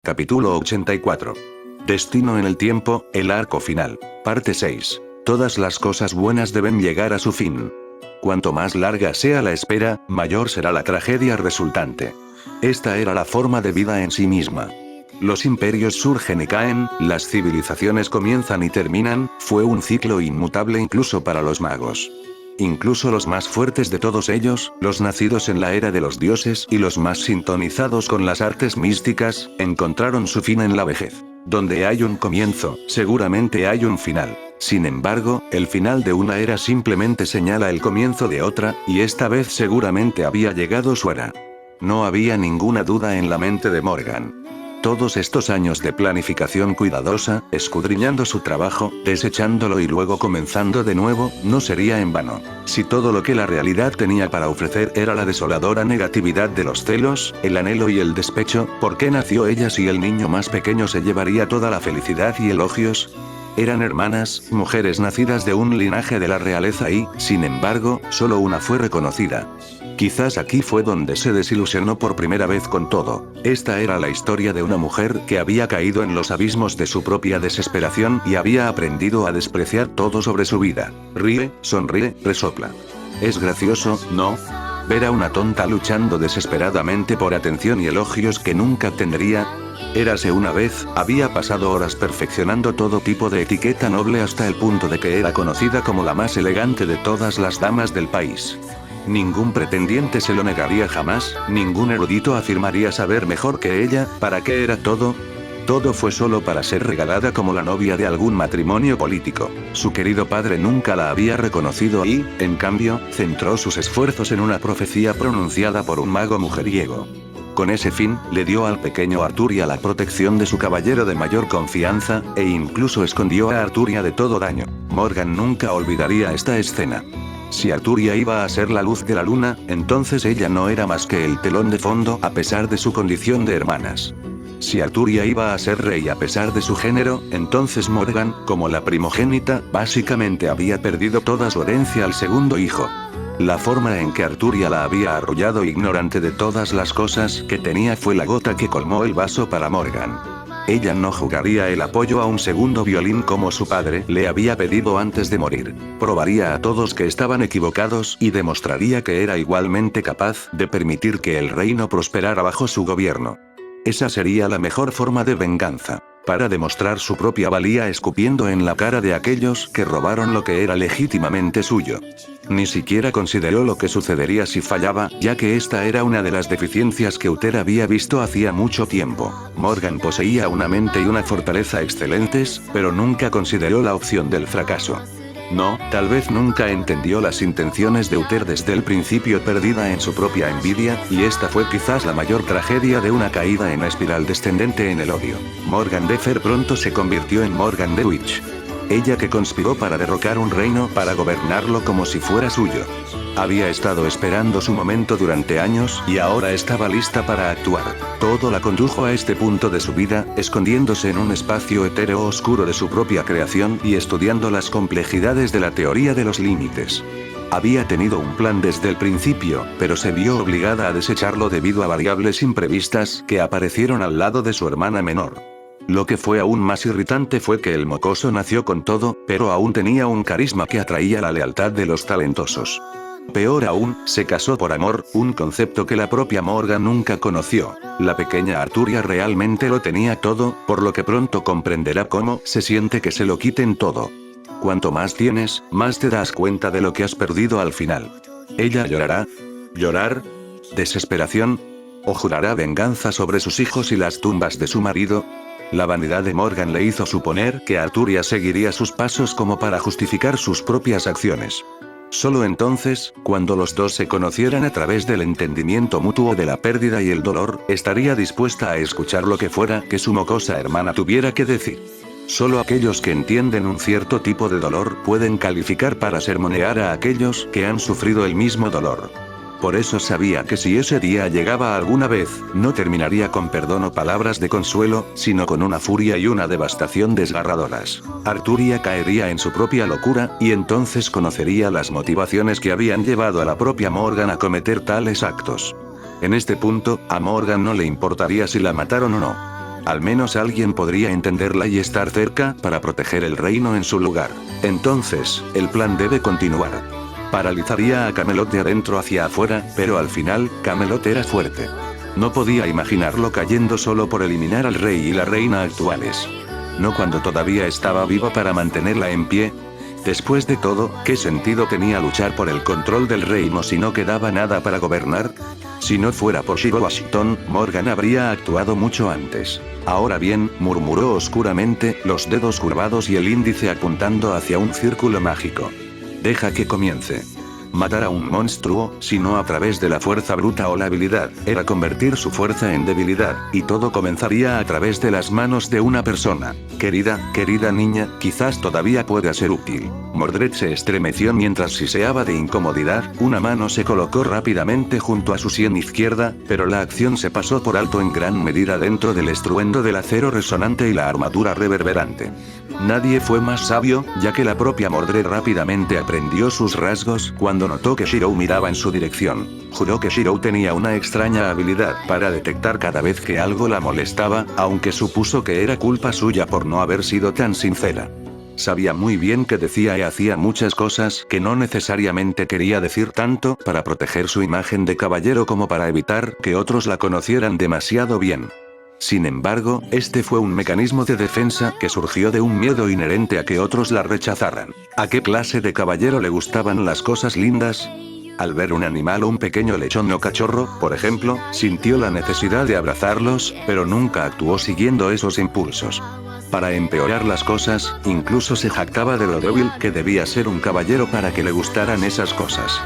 Capítulo 84. Destino en el tiempo, el arco final. Parte 6. Todas las cosas buenas deben llegar a su fin. Cuanto más larga sea la espera, mayor será la tragedia resultante. Esta era la forma de vida en sí misma. Los imperios surgen y caen, las civilizaciones comienzan y terminan, fue un ciclo inmutable incluso para los magos. Incluso los más fuertes de todos ellos, los nacidos en la era de los dioses y los más sintonizados con las artes místicas, encontraron su fin en la vejez. Donde hay un comienzo, seguramente hay un final. Sin embargo, el final de una era simplemente señala el comienzo de otra, y esta vez seguramente había llegado su era. No había ninguna duda en la mente de Morgan. Todos estos años de planificación cuidadosa, escudriñando su trabajo, desechándolo y luego comenzando de nuevo, no sería en vano. Si todo lo que la realidad tenía para ofrecer era la desoladora negatividad de los celos, el anhelo y el despecho, ¿por qué nació ella si el niño más pequeño se llevaría toda la felicidad y elogios? Eran hermanas, mujeres nacidas de un linaje de la realeza y, sin embargo, solo una fue reconocida. Quizás aquí fue donde se desilusionó por primera vez con todo. Esta era la historia de una mujer que había caído en los abismos de su propia desesperación y había aprendido a despreciar todo sobre su vida. Ríe, sonríe, resopla. Es gracioso, ¿no? Ver a una tonta luchando desesperadamente por atención y elogios que nunca tendría. Érase una vez, había pasado horas perfeccionando todo tipo de etiqueta noble hasta el punto de que era conocida como la más elegante de todas las damas del país. Ningún pretendiente se lo negaría jamás, ningún erudito afirmaría saber mejor que ella. ¿Para qué era todo? Todo fue solo para ser regalada como la novia de algún matrimonio político. Su querido padre nunca la había reconocido y, en cambio, centró sus esfuerzos en una profecía pronunciada por un mago mujeriego. Con ese fin, le dio al pequeño Arturia la protección de su caballero de mayor confianza, e incluso escondió a Arturia de todo daño. Morgan nunca olvidaría esta escena. Si Arturia iba a ser la luz de la luna, entonces ella no era más que el telón de fondo a pesar de su condición de hermanas. Si Arturia iba a ser rey a pesar de su género, entonces Morgan, como la primogénita, básicamente había perdido toda su herencia al segundo hijo. La forma en que Arturia la había arrollado ignorante de todas las cosas que tenía fue la gota que colmó el vaso para Morgan. Ella no jugaría el apoyo a un segundo violín como su padre le había pedido antes de morir. Probaría a todos que estaban equivocados y demostraría que era igualmente capaz de permitir que el reino prosperara bajo su gobierno. Esa sería la mejor forma de venganza. Para demostrar su propia valía escupiendo en la cara de aquellos que robaron lo que era legítimamente suyo. Ni siquiera consideró lo que sucedería si fallaba, ya que esta era una de las deficiencias que Uther había visto hacía mucho tiempo. Morgan poseía una mente y una fortaleza excelentes, pero nunca consideró la opción del fracaso. No, tal vez nunca entendió las intenciones de Uther desde el principio, perdida en su propia envidia, y esta fue quizás la mayor tragedia de una caída en la espiral descendente en el odio. Morgan de Fer pronto se convirtió en Morgan de Witch. Ella que conspiró para derrocar un reino para gobernarlo como si fuera suyo. Había estado esperando su momento durante años y ahora estaba lista para actuar. Todo la condujo a este punto de su vida, escondiéndose en un espacio etéreo oscuro de su propia creación y estudiando las complejidades de la teoría de los límites. Había tenido un plan desde el principio, pero se vio obligada a desecharlo debido a variables imprevistas que aparecieron al lado de su hermana menor. Lo que fue aún más irritante fue que el mocoso nació con todo, pero aún tenía un carisma que atraía la lealtad de los talentosos. Peor aún, se casó por amor, un concepto que la propia Morgan nunca conoció. La pequeña Arturia realmente lo tenía todo, por lo que pronto comprenderá cómo se siente que se lo quiten todo. Cuanto más tienes, más te das cuenta de lo que has perdido al final. Ella llorará. ¿Llorar? ¿Desesperación? ¿O jurará venganza sobre sus hijos y las tumbas de su marido? La vanidad de Morgan le hizo suponer que Arturia seguiría sus pasos como para justificar sus propias acciones. Solo entonces, cuando los dos se conocieran a través del entendimiento mutuo de la pérdida y el dolor, estaría dispuesta a escuchar lo que fuera que su mocosa hermana tuviera que decir. Solo aquellos que entienden un cierto tipo de dolor pueden calificar para sermonear a aquellos que han sufrido el mismo dolor. Por eso sabía que si ese día llegaba alguna vez, no terminaría con perdón o palabras de consuelo, sino con una furia y una devastación desgarradoras. Arturia caería en su propia locura, y entonces conocería las motivaciones que habían llevado a la propia Morgan a cometer tales actos. En este punto, a Morgan no le importaría si la mataron o no. Al menos alguien podría entenderla y estar cerca para proteger el reino en su lugar. Entonces, el plan debe continuar. Paralizaría a Camelot de adentro hacia afuera, pero al final, Camelot era fuerte. No podía imaginarlo cayendo solo por eliminar al rey y la reina actuales. No cuando todavía estaba viva para mantenerla en pie. Después de todo, ¿qué sentido tenía luchar por el control del reino si no quedaba nada para gobernar? Si no fuera por Shiro Washington, Morgan habría actuado mucho antes. Ahora bien, murmuró oscuramente, los dedos curvados y el índice apuntando hacia un círculo mágico. Deja que comience. Matar a un monstruo, sino a través de la fuerza bruta o la habilidad, era convertir su fuerza en debilidad, y todo comenzaría a través de las manos de una persona. Querida niña, quizás todavía pueda ser útil. Mordred se estremeció mientras siseaba de incomodidad, una mano se colocó rápidamente junto a su sien izquierda, pero la acción se pasó por alto en gran medida dentro del estruendo del acero resonante y la armadura reverberante. Nadie fue más sabio, ya que la propia Mordred rápidamente aprendió sus rasgos cuando notó que Shiro miraba en su dirección. Juró que Shiro tenía una extraña habilidad para detectar cada vez que algo la molestaba, aunque supuso que era culpa suya por no haber sido tan sincera. Sabía muy bien que decía y hacía muchas cosas que no necesariamente quería decir tanto para proteger su imagen de caballero como para evitar que otros la conocieran demasiado bien. Sin embargo, este fue un mecanismo de defensa que surgió de un miedo inherente a que otros la rechazaran. ¿A qué clase de caballero le gustaban las cosas lindas? Al ver un animal o un pequeño lechón o cachorro, por ejemplo, sintió la necesidad de abrazarlos, pero nunca actuó siguiendo esos impulsos. Para empeorar las cosas, incluso se jactaba de lo débil que debía ser un caballero para que le gustaran esas cosas.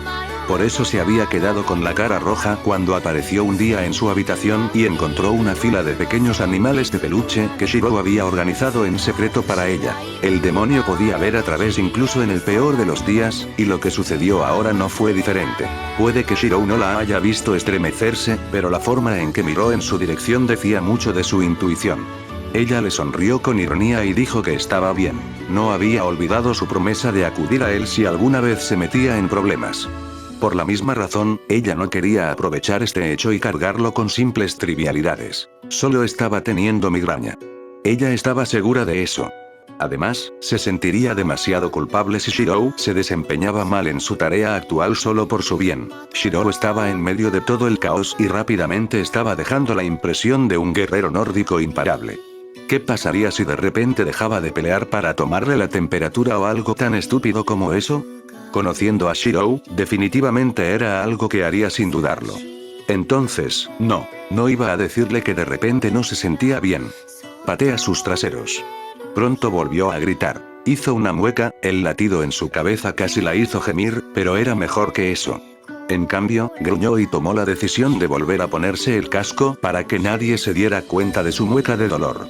Por eso se había quedado con la cara roja cuando apareció un día en su habitación y encontró una fila de pequeños animales de peluche que Shiro había organizado en secreto para ella. El demonio podía ver a través incluso en el peor de los días, y lo que sucedió ahora no fue diferente. Puede que Shiro no la haya visto estremecerse, pero la forma en que miró en su dirección decía mucho de su intuición. Ella le sonrió con ironía y dijo que estaba bien. No había olvidado su promesa de acudir a él si alguna vez se metía en problemas. Por la misma razón, ella no quería aprovechar este hecho y cargarlo con simples trivialidades. Solo estaba teniendo migraña. Ella estaba segura de eso. Además, se sentiría demasiado culpable si Shiro se desempeñaba mal en su tarea actual solo por su bien. Shiro estaba en medio de todo el caos y rápidamente estaba dejando la impresión de un guerrero nórdico imparable. ¿Qué pasaría si de repente dejaba de pelear para tomarle la temperatura o algo tan estúpido como eso? Conociendo a Shiro, definitivamente era algo que haría sin dudarlo. Entonces, no iba a decirle que de repente no se sentía bien. Patea sus traseros. Pronto volvió a gritar. Hizo una mueca, el latido en su cabeza casi la hizo gemir, pero era mejor que eso. En cambio, gruñó y tomó la decisión de volver a ponerse el casco para que nadie se diera cuenta de su mueca de dolor.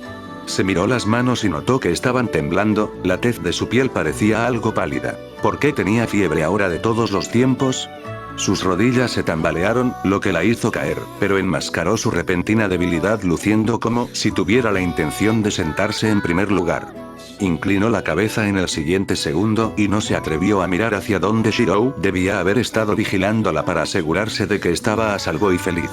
Se miró las manos y notó que estaban temblando, la tez de su piel parecía algo pálida. ¿Por qué tenía fiebre ahora de todos los tiempos? Sus rodillas se tambalearon, lo que la hizo caer, pero enmascaró su repentina debilidad luciendo como si tuviera la intención de sentarse en primer lugar. Inclinó la cabeza en el siguiente segundo y no se atrevió a mirar hacia donde Shiro debía haber estado vigilándola para asegurarse de que estaba a salvo y feliz.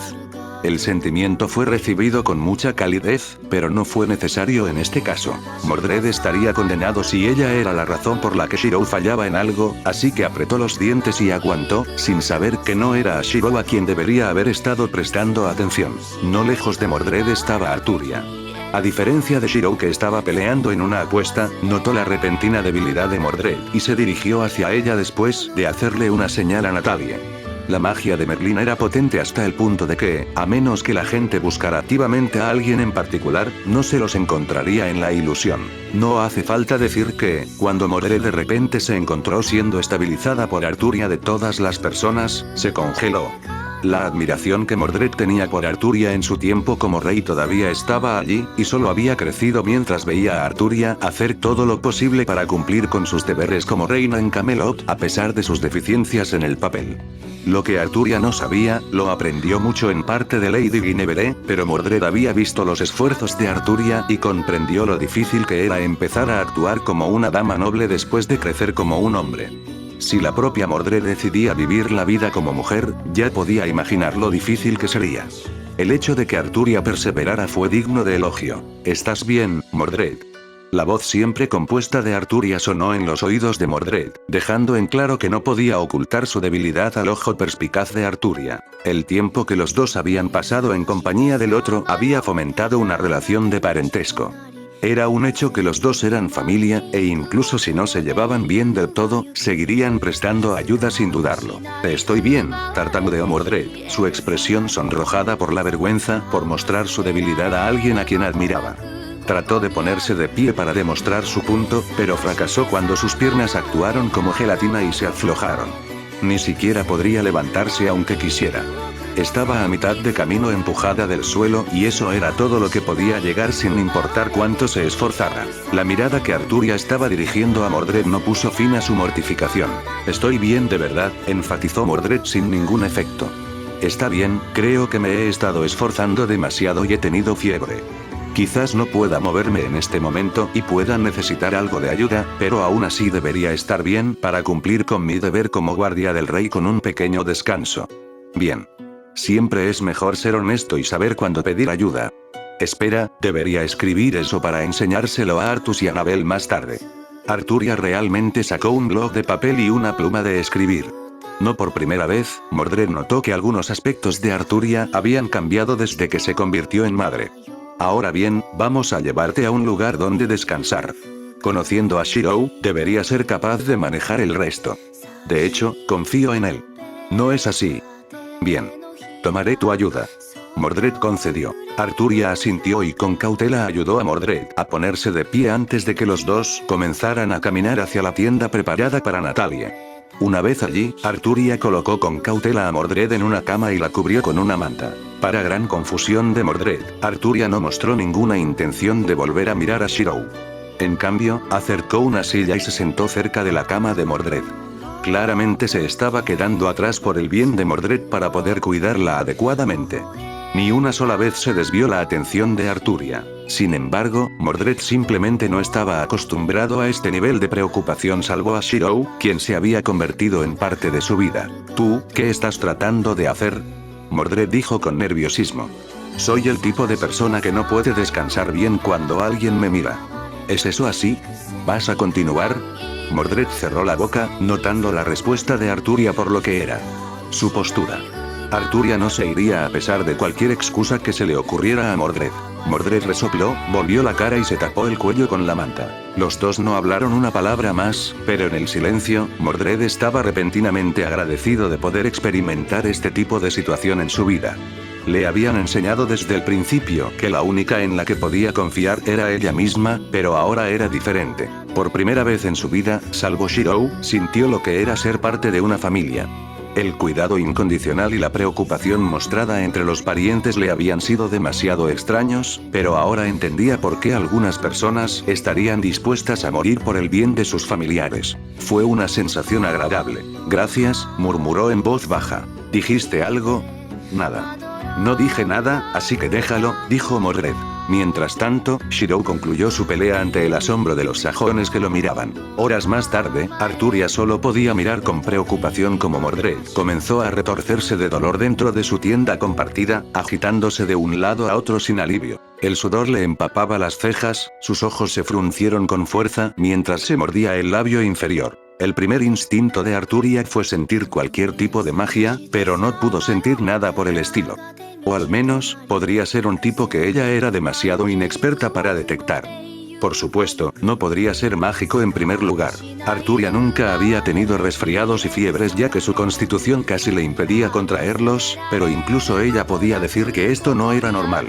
El sentimiento fue recibido con mucha calidez, pero no fue necesario en este caso. Mordred estaría condenado si ella era la razón por la que Shiro fallaba en algo, así que apretó los dientes y aguantó, sin saber que no era a Shiro a quien debería haber estado prestando atención. No lejos de Mordred estaba Arturia. A diferencia de Shiro que estaba peleando en una apuesta, notó la repentina debilidad de Mordred, y se dirigió hacia ella después de hacerle una señal a Natalie. La magia de Merlin era potente hasta el punto de que, a menos que la gente buscara activamente a alguien en particular, no se los encontraría en la ilusión. No hace falta decir que, cuando Mordred de repente se encontró siendo estabilizada por Arturia de todas las personas, se congeló. La admiración que Mordred tenía por Arturia en su tiempo como rey todavía estaba allí, y solo había crecido mientras veía a Arturia hacer todo lo posible para cumplir con sus deberes como reina en Camelot, a pesar de sus deficiencias en el papel. Lo que Arturia no sabía, lo aprendió mucho en parte de Lady Guinevere, pero Mordred había visto los esfuerzos de Arturia y comprendió lo difícil que era empezar a actuar como una dama noble después de crecer como un hombre. Si la propia Mordred decidía vivir la vida como mujer, ya podía imaginar lo difícil que sería. El hecho de que Arturia perseverara fue digno de elogio. ¿Estás bien, Mordred? La voz siempre compuesta de Arturia sonó en los oídos de Mordred, dejando en claro que no podía ocultar su debilidad al ojo perspicaz de Arturia. El tiempo que los dos habían pasado en compañía del otro había fomentado una relación de parentesco. Era un hecho que los dos eran familia, e incluso si no se llevaban bien del todo, seguirían prestando ayuda sin dudarlo. Estoy bien, tartamudeó Mordred, su expresión sonrojada por la vergüenza, por mostrar su debilidad a alguien a quien admiraba. Trató de ponerse de pie para demostrar su punto, pero fracasó cuando sus piernas actuaron como gelatina y se aflojaron. Ni siquiera podría levantarse aunque quisiera. Estaba a mitad de camino empujada del suelo, y eso era todo lo que podía llegar sin importar cuánto se esforzara. La mirada que Arturia estaba dirigiendo a Mordred no puso fin a su mortificación. Estoy bien de verdad, enfatizó Mordred sin ningún efecto. Está bien, creo que me he estado esforzando demasiado y he tenido fiebre. Quizás no pueda moverme en este momento y pueda necesitar algo de ayuda, pero aún así debería estar bien para cumplir con mi deber como guardia del rey con un pequeño descanso. Bien. Siempre es mejor ser honesto y saber cuándo pedir ayuda. Espera, debería escribir eso para enseñárselo a Artus y Annabel más tarde. Arturia realmente sacó un bloc de papel y una pluma de escribir. No por primera vez, Mordred notó que algunos aspectos de Arturia habían cambiado desde que se convirtió en madre. Ahora bien, vamos a llevarte a un lugar donde descansar. Conociendo a Shirou, debería ser capaz de manejar el resto. De hecho, confío en él. ¿No es así? Bien. Tomaré tu ayuda. Mordred concedió. Arturia asintió y con cautela ayudó a Mordred a ponerse de pie antes de que los dos comenzaran a caminar hacia la tienda preparada para Natalia. Una vez allí, Arturia colocó con cautela a Mordred en una cama y la cubrió con una manta. Para gran confusión de Mordred, Arturia no mostró ninguna intención de volver a mirar a Shirou. En cambio, acercó una silla y se sentó cerca de la cama de Mordred. Claramente se estaba quedando atrás por el bien de Mordred para poder cuidarla adecuadamente. Ni una sola vez se desvió la atención de Arturia. Sin embargo, Mordred simplemente no estaba acostumbrado a este nivel de preocupación salvo a Shirou, quien se había convertido en parte de su vida. ¿Tú, qué estás tratando de hacer? Mordred dijo con nerviosismo. Soy el tipo de persona que no puede descansar bien cuando alguien me mira. ¿Es eso así? ¿Vas a continuar? Mordred cerró la boca, notando la respuesta de Arturia por lo que era su postura. Arturia no se iría a pesar de cualquier excusa que se le ocurriera a Mordred. Mordred resopló, volvió la cara y se tapó el cuello con la manta. Los dos no hablaron una palabra más, pero en el silencio, Mordred estaba repentinamente agradecido de poder experimentar este tipo de situación en su vida. Le habían enseñado desde el principio que la única en la que podía confiar era ella misma, pero ahora era diferente. Por primera vez en su vida, salvo Shirou, sintió lo que era ser parte de una familia. El cuidado incondicional y la preocupación mostrada entre los parientes le habían sido demasiado extraños, pero ahora entendía por qué algunas personas estarían dispuestas a morir por el bien de sus familiares. Fue una sensación agradable. Gracias, murmuró en voz baja. ¿Dijiste algo? Nada. No dije nada, así que déjalo, dijo Mordred. Mientras tanto, Shirou concluyó su pelea ante el asombro de los sajones que lo miraban. Horas más tarde, Arturia solo podía mirar con preocupación como Mordred comenzó a retorcerse de dolor dentro de su tienda compartida, agitándose de un lado a otro sin alivio. El sudor le empapaba las cejas, sus ojos se fruncieron con fuerza mientras se mordía el labio inferior. El primer instinto de Arturia fue sentir cualquier tipo de magia, pero no pudo sentir nada por el estilo. O al menos, podría ser un tipo que ella era demasiado inexperta para detectar. Por supuesto, no podría ser mágico en primer lugar. Arturia nunca había tenido resfriados y fiebres ya que su constitución casi le impedía contraerlos, pero incluso ella podía decir que esto no era normal.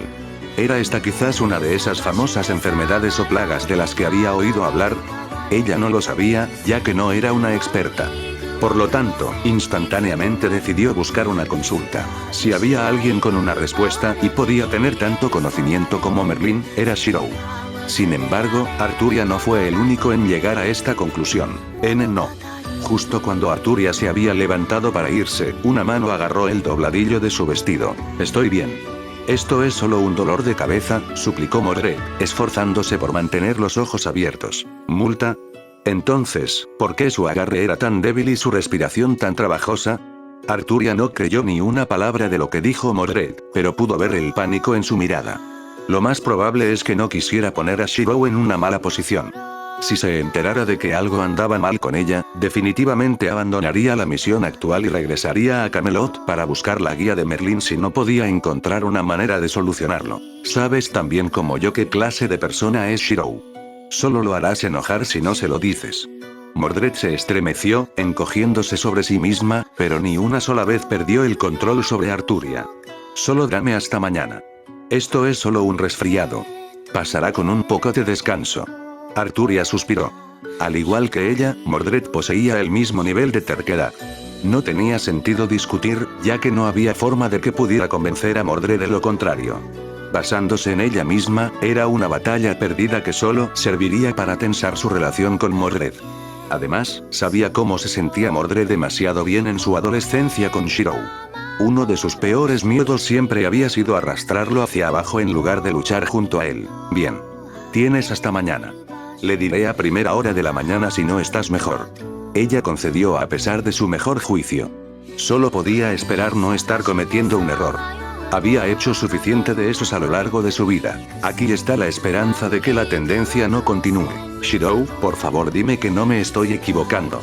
¿Era esta quizás una de esas famosas enfermedades o plagas de las que había oído hablar? Ella no lo sabía, ya que no era una experta. Por lo tanto, instantáneamente decidió buscar una consulta. Si había alguien con una respuesta y podía tener tanto conocimiento como Merlin, era Shirou. Sin embargo, Arturia no fue el único en llegar a esta conclusión. No. Justo cuando Arturia se había levantado para irse, una mano agarró el dobladillo de su vestido. Estoy bien. Esto es solo un dolor de cabeza, suplicó Mordred, esforzándose por mantener los ojos abiertos. ¿Multa? Entonces, ¿por qué su agarre era tan débil y su respiración tan trabajosa? Arturia no creyó ni una palabra de lo que dijo Mordred, pero pudo ver el pánico en su mirada. Lo más probable es que no quisiera poner a Shirou en una mala posición. Si se enterara de que algo andaba mal con ella, definitivamente abandonaría la misión actual y regresaría a Camelot para buscar la guía de Merlín si no podía encontrar una manera de solucionarlo. Sabes tan bien como yo qué clase de persona es Shirou. Solo lo harás enojar si no se lo dices. Mordred se estremeció, encogiéndose sobre sí misma, pero ni una sola vez perdió el control sobre Arturia. Solo dame hasta mañana. Esto es solo un resfriado. Pasará con un poco de descanso. Arturia suspiró. Al igual que ella, Mordred poseía el mismo nivel de terquedad. No tenía sentido discutir, ya que no había forma de que pudiera convencer a Mordred de lo contrario. Basándose en ella misma, era una batalla perdida que solo serviría para tensar su relación con Mordred. Además, sabía cómo se sentía Mordred demasiado bien en su adolescencia con Shirou. Uno de sus peores miedos siempre había sido arrastrarlo hacia abajo en lugar de luchar junto a él. Bien. Tienes hasta mañana. Le diré a primera hora de la mañana si no estás mejor. Ella concedió a pesar de su mejor juicio. Solo podía esperar no estar cometiendo un error. Había hecho suficiente de esos a lo largo de su vida. Aquí está la esperanza de que la tendencia no continúe. Shirou, por favor dime que no me estoy equivocando.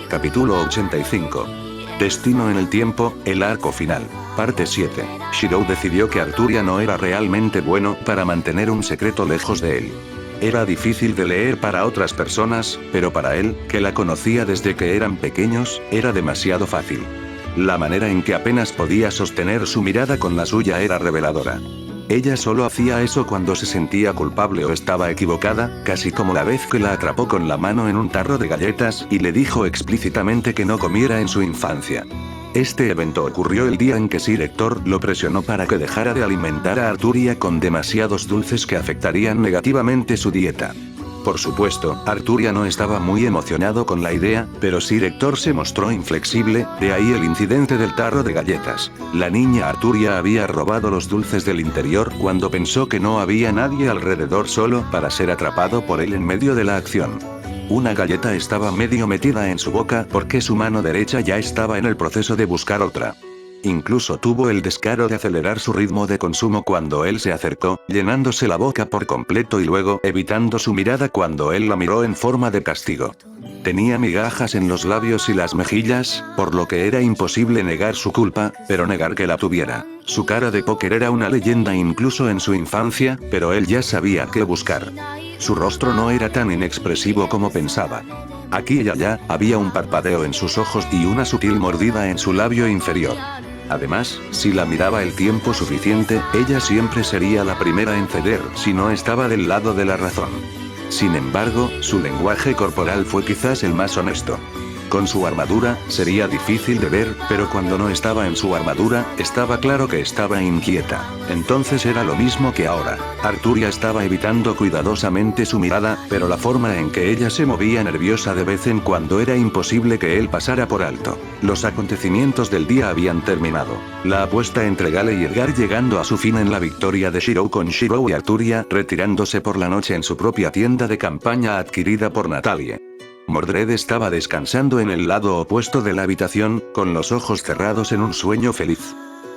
Capítulo 85. Destino en el tiempo, el arco final. Parte 7. Shirou decidió que Arturia no era realmente bueno para mantener un secreto lejos de él. Era difícil de leer para otras personas, pero para él, que la conocía desde que eran pequeños, era demasiado fácil. La manera en que apenas podía sostener su mirada con la suya era reveladora. Ella solo hacía eso cuando se sentía culpable o estaba equivocada, casi como la vez que la atrapó con la mano en un tarro de galletas y le dijo explícitamente que no comiera en su infancia. Este evento ocurrió el día en que Sir Hector lo presionó para que dejara de alimentar a Arturia con demasiados dulces que afectarían negativamente su dieta. Por supuesto, Arturia no estaba muy emocionado con la idea, pero Sir Hector se mostró inflexible, de ahí el incidente del tarro de galletas. La niña Arturia había robado los dulces del interior cuando pensó que no había nadie alrededor solo para ser atrapado por él en medio de la acción. Una galleta estaba medio metida en su boca porque su mano derecha ya estaba en el proceso de buscar otra. Incluso tuvo el descaro de acelerar su ritmo de consumo cuando él se acercó, llenándose la boca por completo y luego evitando su mirada cuando él la miró en forma de castigo. Tenía migajas en los labios y las mejillas, por lo que era imposible negar su culpa, pero negar que la tuviera. Su cara de póker era una leyenda incluso en su infancia, pero él ya sabía qué buscar. Su rostro no era tan inexpresivo como pensaba. Aquí y allá, había un parpadeo en sus ojos y una sutil mordida en su labio inferior. Además, si la miraba el tiempo suficiente, ella siempre sería la primera en ceder si no estaba del lado de la razón. Sin embargo, su lenguaje corporal fue quizás el más honesto. Con su armadura, sería difícil de ver, pero cuando no estaba en su armadura, estaba claro que estaba inquieta. Entonces era lo mismo que ahora. Arturia estaba evitando cuidadosamente su mirada, pero la forma en que ella se movía nerviosa de vez en cuando era imposible que él pasara por alto. Los acontecimientos del día habían terminado. La apuesta entre Gale y Edgar llegando a su fin en la victoria de Shirou con Shirou y Arturia retirándose por la noche en su propia tienda de campaña adquirida por Natalie. Mordred estaba descansando en el lado opuesto de la habitación, con los ojos cerrados en un sueño feliz.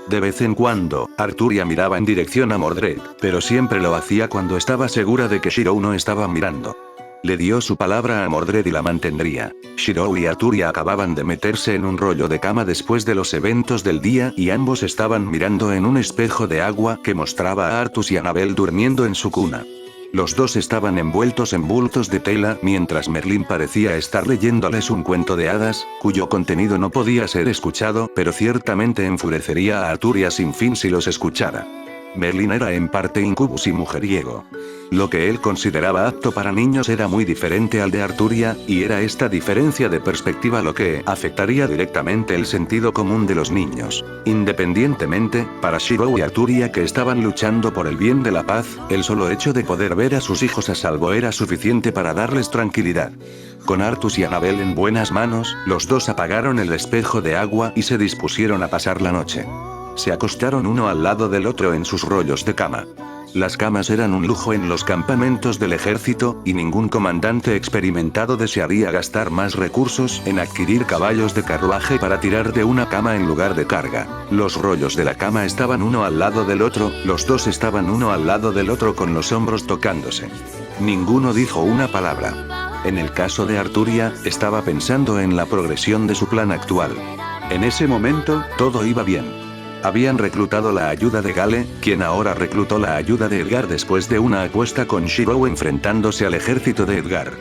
De vez en cuando, Arturia miraba en dirección a Mordred, pero siempre lo hacía cuando estaba segura de que Shirou no estaba mirando. Le dio su palabra a Mordred y la mantendría. Shirou y Arturia acababan de meterse en un rollo de cama después de los eventos del día y ambos estaban mirando en un espejo de agua que mostraba a Artus y Annabel durmiendo en su cuna. Los dos estaban envueltos en bultos de tela mientras Merlín parecía estar leyéndoles un cuento de hadas, cuyo contenido no podía ser escuchado, pero ciertamente enfurecería a Arturia sin fin si los escuchara. Merlín era en parte incubus y mujeriego. Lo que él consideraba apto para niños era muy diferente al de Arturia, y era esta diferencia de perspectiva lo que afectaría directamente el sentido común de los niños. Independientemente, para Shirou y Arturia que estaban luchando por el bien de la paz, el solo hecho de poder ver a sus hijos a salvo era suficiente para darles tranquilidad. Con Artus y Annabel en buenas manos, los dos apagaron el espejo de agua y se dispusieron a pasar la noche. Se acostaron uno al lado del otro en sus rollos de cama. Las camas eran un lujo en los campamentos del ejército, y ningún comandante experimentado desearía gastar más recursos en adquirir caballos de carruaje para tirar de una cama en lugar de carga. Los rollos de la cama estaban uno al lado del otro, los dos estaban uno al lado del otro con los hombros tocándose. Ninguno dijo una palabra. En el caso de Arturia, estaba pensando en la progresión de su plan actual. En ese momento, todo iba bien. Habían reclutado la ayuda de Gale, quien ahora reclutó la ayuda de Edgar después de una apuesta con Shirou enfrentándose al ejército de Edgar.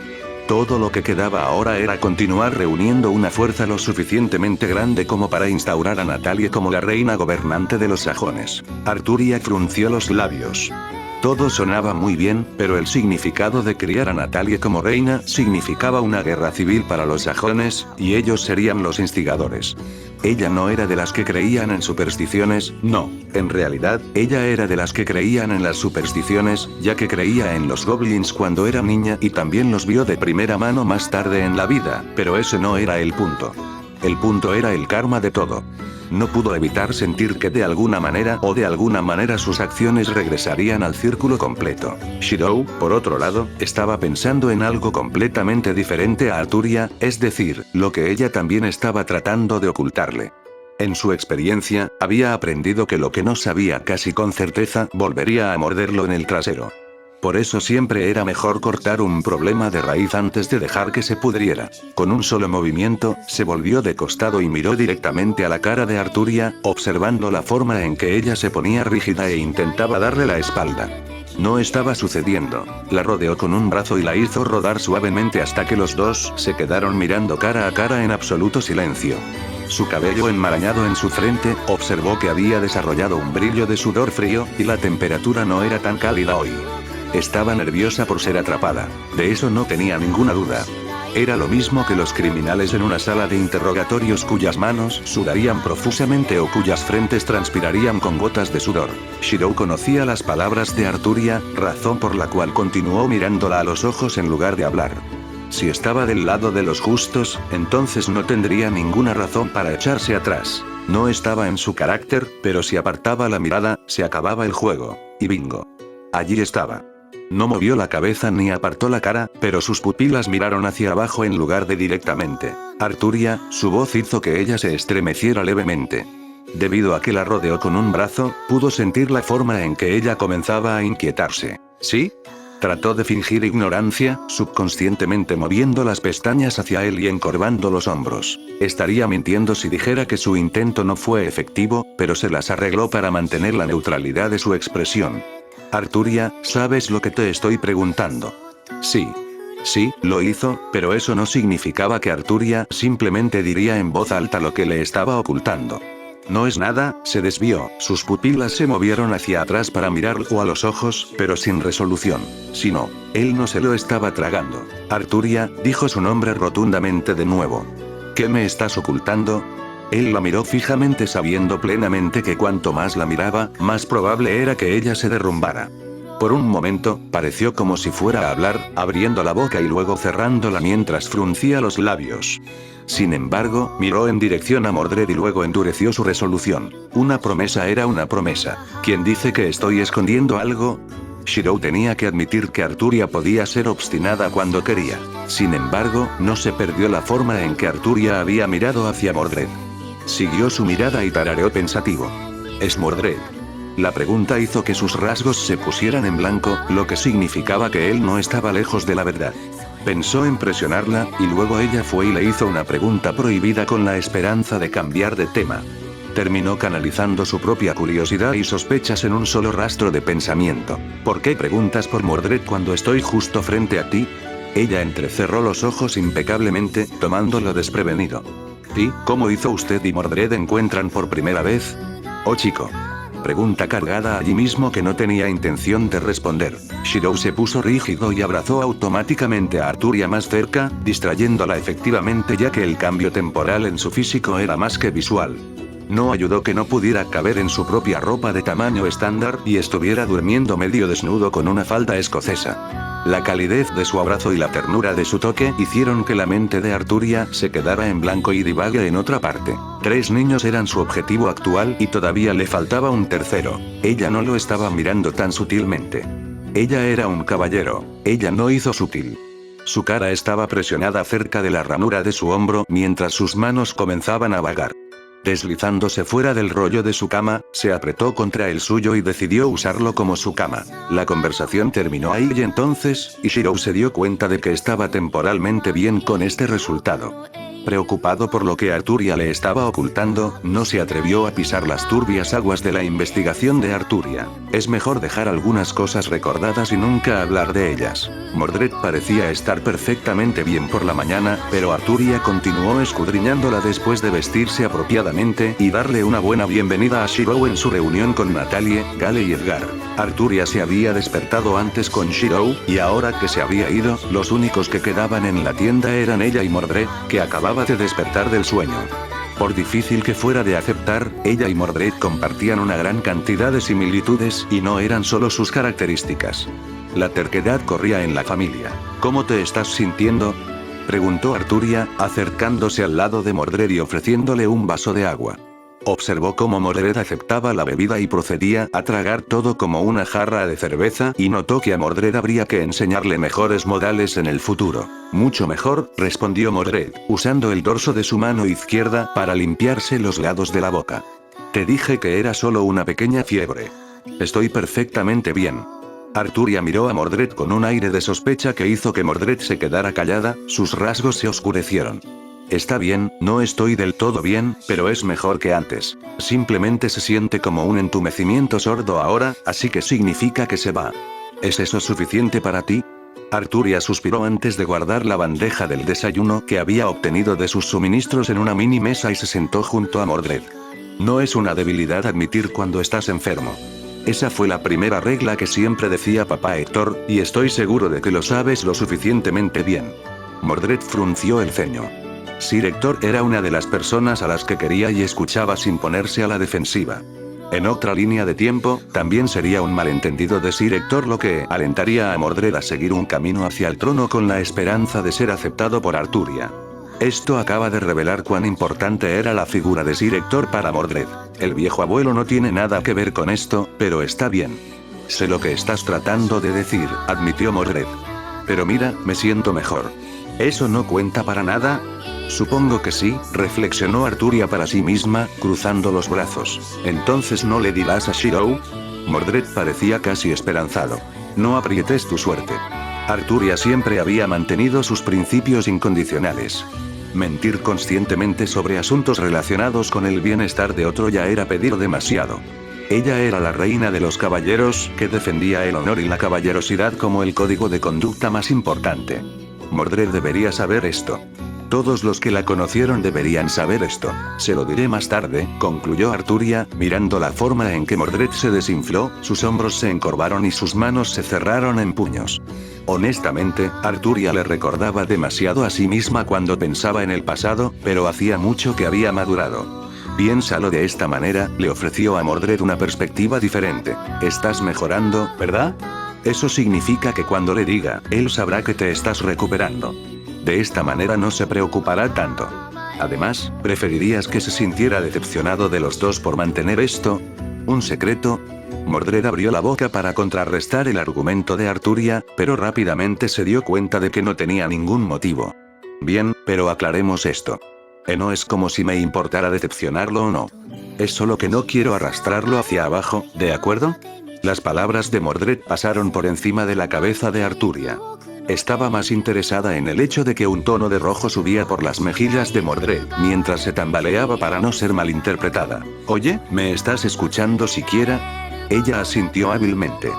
Todo lo que quedaba ahora era continuar reuniendo una fuerza lo suficientemente grande como para instaurar a Natalie como la reina gobernante de los sajones. Arturia frunció los labios. Todo sonaba muy bien, pero el significado de criar a Natalie como reina significaba una guerra civil para los sajones, y ellos serían los instigadores. Ella no era de las que creían en supersticiones, no, en realidad, ella era de las que creían en las supersticiones, ya que creía en los goblins cuando era niña y también los vio de primera mano más tarde en la vida, pero ese no era el punto. El punto era el karma de todo. No pudo evitar sentir que de alguna manera sus acciones regresarían al círculo completo. Shirou, por otro lado, estaba pensando en algo completamente diferente a Arturia, es decir, lo que ella también estaba tratando de ocultarle. En su experiencia, había aprendido que lo que no sabía casi con certeza volvería a morderlo en el trasero. Por eso siempre era mejor cortar un problema de raíz antes de dejar que se pudriera. Con un solo movimiento, se volvió de costado y miró directamente a la cara de Arturia, observando la forma en que ella se ponía rígida e intentaba darle la espalda. No estaba sucediendo. La rodeó con un brazo y la hizo rodar suavemente hasta que los dos se quedaron mirando cara a cara en absoluto silencio. Su cabello enmarañado en su frente, observó que había desarrollado un brillo de sudor frío, y la temperatura no era tan cálida hoy. Estaba nerviosa por ser atrapada. De eso no tenía ninguna duda. Era lo mismo que los criminales en una sala de interrogatorios cuyas manos sudarían profusamente o cuyas frentes transpirarían con gotas de sudor. Shirou conocía las palabras de Arturia, razón por la cual continuó mirándola a los ojos en lugar de hablar. Si estaba del lado de los justos, entonces no tendría ninguna razón para echarse atrás. No estaba en su carácter, pero si apartaba la mirada, se acababa el juego. Y bingo. Allí estaba. No movió la cabeza ni apartó la cara, pero sus pupilas miraron hacia abajo en lugar de directamente. Arturia, su voz hizo que ella se estremeciera levemente. Debido a que la rodeó con un brazo, pudo sentir la forma en que ella comenzaba a inquietarse. ¿Sí? Trató de fingir ignorancia, subconscientemente moviendo las pestañas hacia él y encorvando los hombros. Estaría mintiendo si dijera que su intento no fue efectivo, pero se las arregló para mantener la neutralidad de su expresión. Arturia, ¿sabes lo que te estoy preguntando? Sí. Sí, lo hizo, pero eso no significaba que Arturia simplemente diría en voz alta lo que le estaba ocultando. No es nada, se desvió, sus pupilas se movieron hacia atrás para mirarlo a los ojos, pero sin resolución. Si no, él no se lo estaba tragando. Arturia, dijo su nombre rotundamente de nuevo. ¿Qué me estás ocultando? Él la miró fijamente sabiendo plenamente que cuanto más la miraba, más probable era que ella se derrumbara. Por un momento, pareció como si fuera a hablar, abriendo la boca y luego cerrándola mientras fruncía los labios. Sin embargo, miró en dirección a Mordred y luego endureció su resolución. Una promesa era una promesa. ¿Quién dice que estoy escondiendo algo? Shirou tenía que admitir que Arturia podía ser obstinada cuando quería. Sin embargo, no se perdió la forma en que Arturia había mirado hacia Mordred. Siguió su mirada y tarareó pensativo. ¿Es Mordred? La pregunta hizo que sus rasgos se pusieran en blanco, lo que significaba que él no estaba lejos de la verdad. Pensó en presionarla, y luego ella fue y le hizo una pregunta prohibida con la esperanza de cambiar de tema. Terminó canalizando su propia curiosidad y sospechas en un solo rastro de pensamiento. ¿Por qué preguntas por Mordred cuando estoy justo frente a ti? Ella entrecerró los ojos impecablemente, tomándolo desprevenido. ¿Y cómo hizo usted y Mordred encuentran por primera vez? Oh chico. Pregunta cargada allí mismo que no tenía intención de responder. Shirou se puso rígido y abrazó automáticamente a Arturia más cerca, distrayéndola efectivamente ya que el cambio temporal en su físico era más que visual. No ayudó que no pudiera caber en su propia ropa de tamaño estándar y estuviera durmiendo medio desnudo con una falda escocesa. La calidez de su abrazo y la ternura de su toque hicieron que la mente de Arturia se quedara en blanco y divague en otra parte. 3 niños eran su objetivo actual y todavía le faltaba un tercero. Ella no lo estaba mirando tan sutilmente. Ella era un caballero, ella no hizo sutil. Su cara estaba presionada cerca de la ranura de su hombro mientras sus manos comenzaban a vagar. Deslizándose fuera del rollo de su cama, se apretó contra el suyo y decidió usarlo como su cama. La conversación terminó ahí y entonces, Ishiro se dio cuenta de que estaba temporalmente bien con este resultado. Preocupado por lo que Arturia le estaba ocultando, no se atrevió a pisar las turbias aguas de la investigación de Arturia. Es mejor dejar algunas cosas recordadas y nunca hablar de ellas. Mordred parecía estar perfectamente bien por la mañana, pero Arturia continuó escudriñándola después de vestirse apropiadamente y darle una buena bienvenida a Shiro en su reunión con Natalie, Gale y Edgar. Arturia se había despertado antes con Shiro, y ahora que se había ido, los únicos que quedaban en la tienda eran ella y Mordred, que acababa de despertar del sueño. Por difícil que fuera de aceptar, ella y Mordred compartían una gran cantidad de similitudes y no eran solo sus características. La terquedad corría en la familia. ¿Cómo te estás sintiendo?, preguntó Arturia, acercándose al lado de Mordred y ofreciéndole un vaso de agua. Observó cómo Mordred aceptaba la bebida y procedía a tragar todo como una jarra de cerveza y notó que a Mordred habría que enseñarle mejores modales en el futuro. Mucho mejor, respondió Mordred, usando el dorso de su mano izquierda para limpiarse los lados de la boca. Te dije que era solo una pequeña fiebre. Estoy perfectamente bien. Arturia miró a Mordred con un aire de sospecha que hizo que Mordred se quedara callada, sus rasgos se oscurecieron. Está bien, no estoy del todo bien, pero es mejor que antes. Simplemente se siente como un entumecimiento sordo ahora, así que significa que se va. ¿Es eso suficiente para ti? Arturia suspiró antes de guardar la bandeja del desayuno que había obtenido de sus suministros en una mini mesa y se sentó junto a Mordred. No es una debilidad admitir cuando estás enfermo. Esa fue la primera regla que siempre decía papá Héctor, y estoy seguro de que lo sabes lo suficientemente bien. Mordred frunció el ceño. Sir Héctor era una de las personas a las que quería y escuchaba sin ponerse a la defensiva. En otra línea de tiempo, también sería un malentendido de Sir Héctor lo que alentaría a Mordred a seguir un camino hacia el trono con la esperanza de ser aceptado por Arturia. Esto acaba de revelar cuán importante era la figura de Sir Héctor para Mordred. El viejo abuelo no tiene nada que ver con esto, pero está bien. Sé lo que estás tratando de decir, admitió Mordred. Pero mira, me siento mejor. ¿Eso no cuenta para nada? Supongo que sí, reflexionó Arturia para sí misma, cruzando los brazos. ¿Entonces no le dirás a Shiro? Mordred parecía casi esperanzado. No aprietes tu suerte. Arturia siempre había mantenido sus principios incondicionales. Mentir conscientemente sobre asuntos relacionados con el bienestar de otro ya era pedir demasiado. Ella era la reina de los caballeros, que defendía el honor y la caballerosidad como el código de conducta más importante. Mordred debería saber esto. Todos los que la conocieron deberían saber esto. Se lo diré más tarde, concluyó Arturia, mirando la forma en que Mordred se desinfló, sus hombros se encorvaron y sus manos se cerraron en puños. Honestamente, Arturia le recordaba demasiado a sí misma cuando pensaba en el pasado, pero hacía mucho que había madurado. Piénsalo de esta manera, le ofreció a Mordred una perspectiva diferente. Estás mejorando, ¿verdad? Eso significa que cuando le diga, él sabrá que te estás recuperando. De esta manera no se preocupará tanto. Además, ¿preferirías que se sintiera decepcionado de los dos por mantener esto? ¿Un secreto? Mordred abrió la boca para contrarrestar el argumento de Arturia, pero rápidamente se dio cuenta de que no tenía ningún motivo. Bien, pero aclaremos esto. No es como si me importara decepcionarlo o no. Es solo que no quiero arrastrarlo hacia abajo, ¿de acuerdo? Las palabras de Mordred pasaron por encima de la cabeza de Arturia. Estaba más interesada en el hecho de que un tono de rojo subía por las mejillas de Mordred, mientras se tambaleaba para no ser malinterpretada. Oye, ¿me estás escuchando siquiera? Ella asintió hábilmente.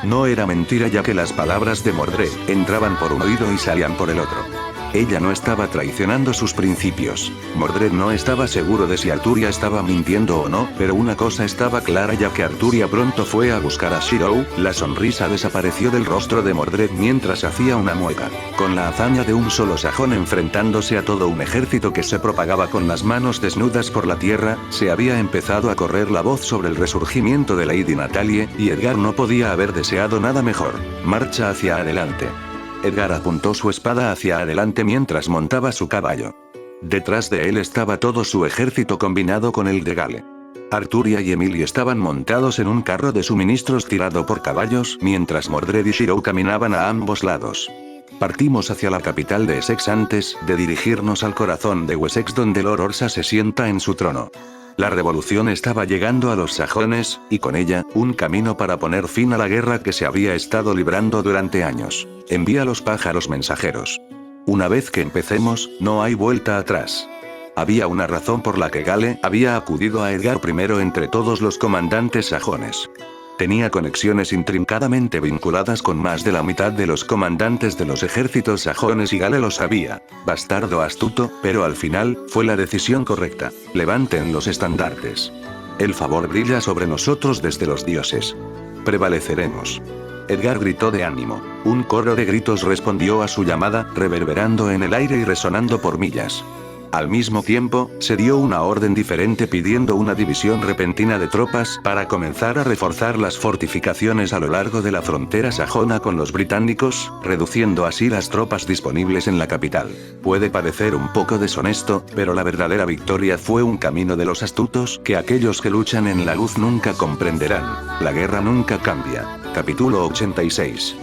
No era mentira ya que las palabras de Mordred entraban por un oído y salían por el otro. Ella no estaba traicionando sus principios. Mordred no estaba seguro de si Arturia estaba mintiendo o no, pero una cosa estaba clara ya que Arturia pronto fue a buscar a Shiro. La sonrisa desapareció del rostro de Mordred mientras hacía una mueca. Con la hazaña de un solo sajón enfrentándose a todo un ejército que se propagaba con las manos desnudas por la tierra, se había empezado a correr la voz sobre el resurgimiento de Lady Natalie, y Edgar no podía haber deseado nada mejor. Marcha hacia adelante. Edgar apuntó su espada hacia adelante mientras montaba su caballo. Detrás de él estaba todo su ejército combinado con el de Gale. Arturia y Emily estaban montados en un carro de suministros tirado por caballos, mientras Mordred y Shiro caminaban a ambos lados. Partimos hacia la capital de Essex antes de dirigirnos al corazón de Wessex, donde Lord Orsa se sienta en su trono. La revolución estaba llegando a los sajones, y con ella, un camino para poner fin a la guerra que se había estado librando durante años. Envía los pájaros mensajeros. Una vez que empecemos, no hay vuelta atrás. Había una razón por la que Gale había acudido a Edgar primero entre todos los comandantes sajones. Tenía conexiones intrincadamente vinculadas con más de la mitad de los comandantes de los ejércitos sajones y Gale lo sabía. Bastardo astuto, pero al final, fue la decisión correcta. Levanten los estandartes. El favor brilla sobre nosotros desde los dioses. Prevaleceremos. Edgar gritó de ánimo. Un coro de gritos respondió a su llamada, reverberando en el aire y resonando por millas. Al mismo tiempo, se dio una orden diferente pidiendo una división repentina de tropas para comenzar a reforzar las fortificaciones a lo largo de la frontera sajona con los británicos, reduciendo así las tropas disponibles en la capital. Puede parecer un poco deshonesto, pero la verdadera victoria fue un camino de los astutos que aquellos que luchan en la luz nunca comprenderán. La guerra nunca cambia. Capítulo 86.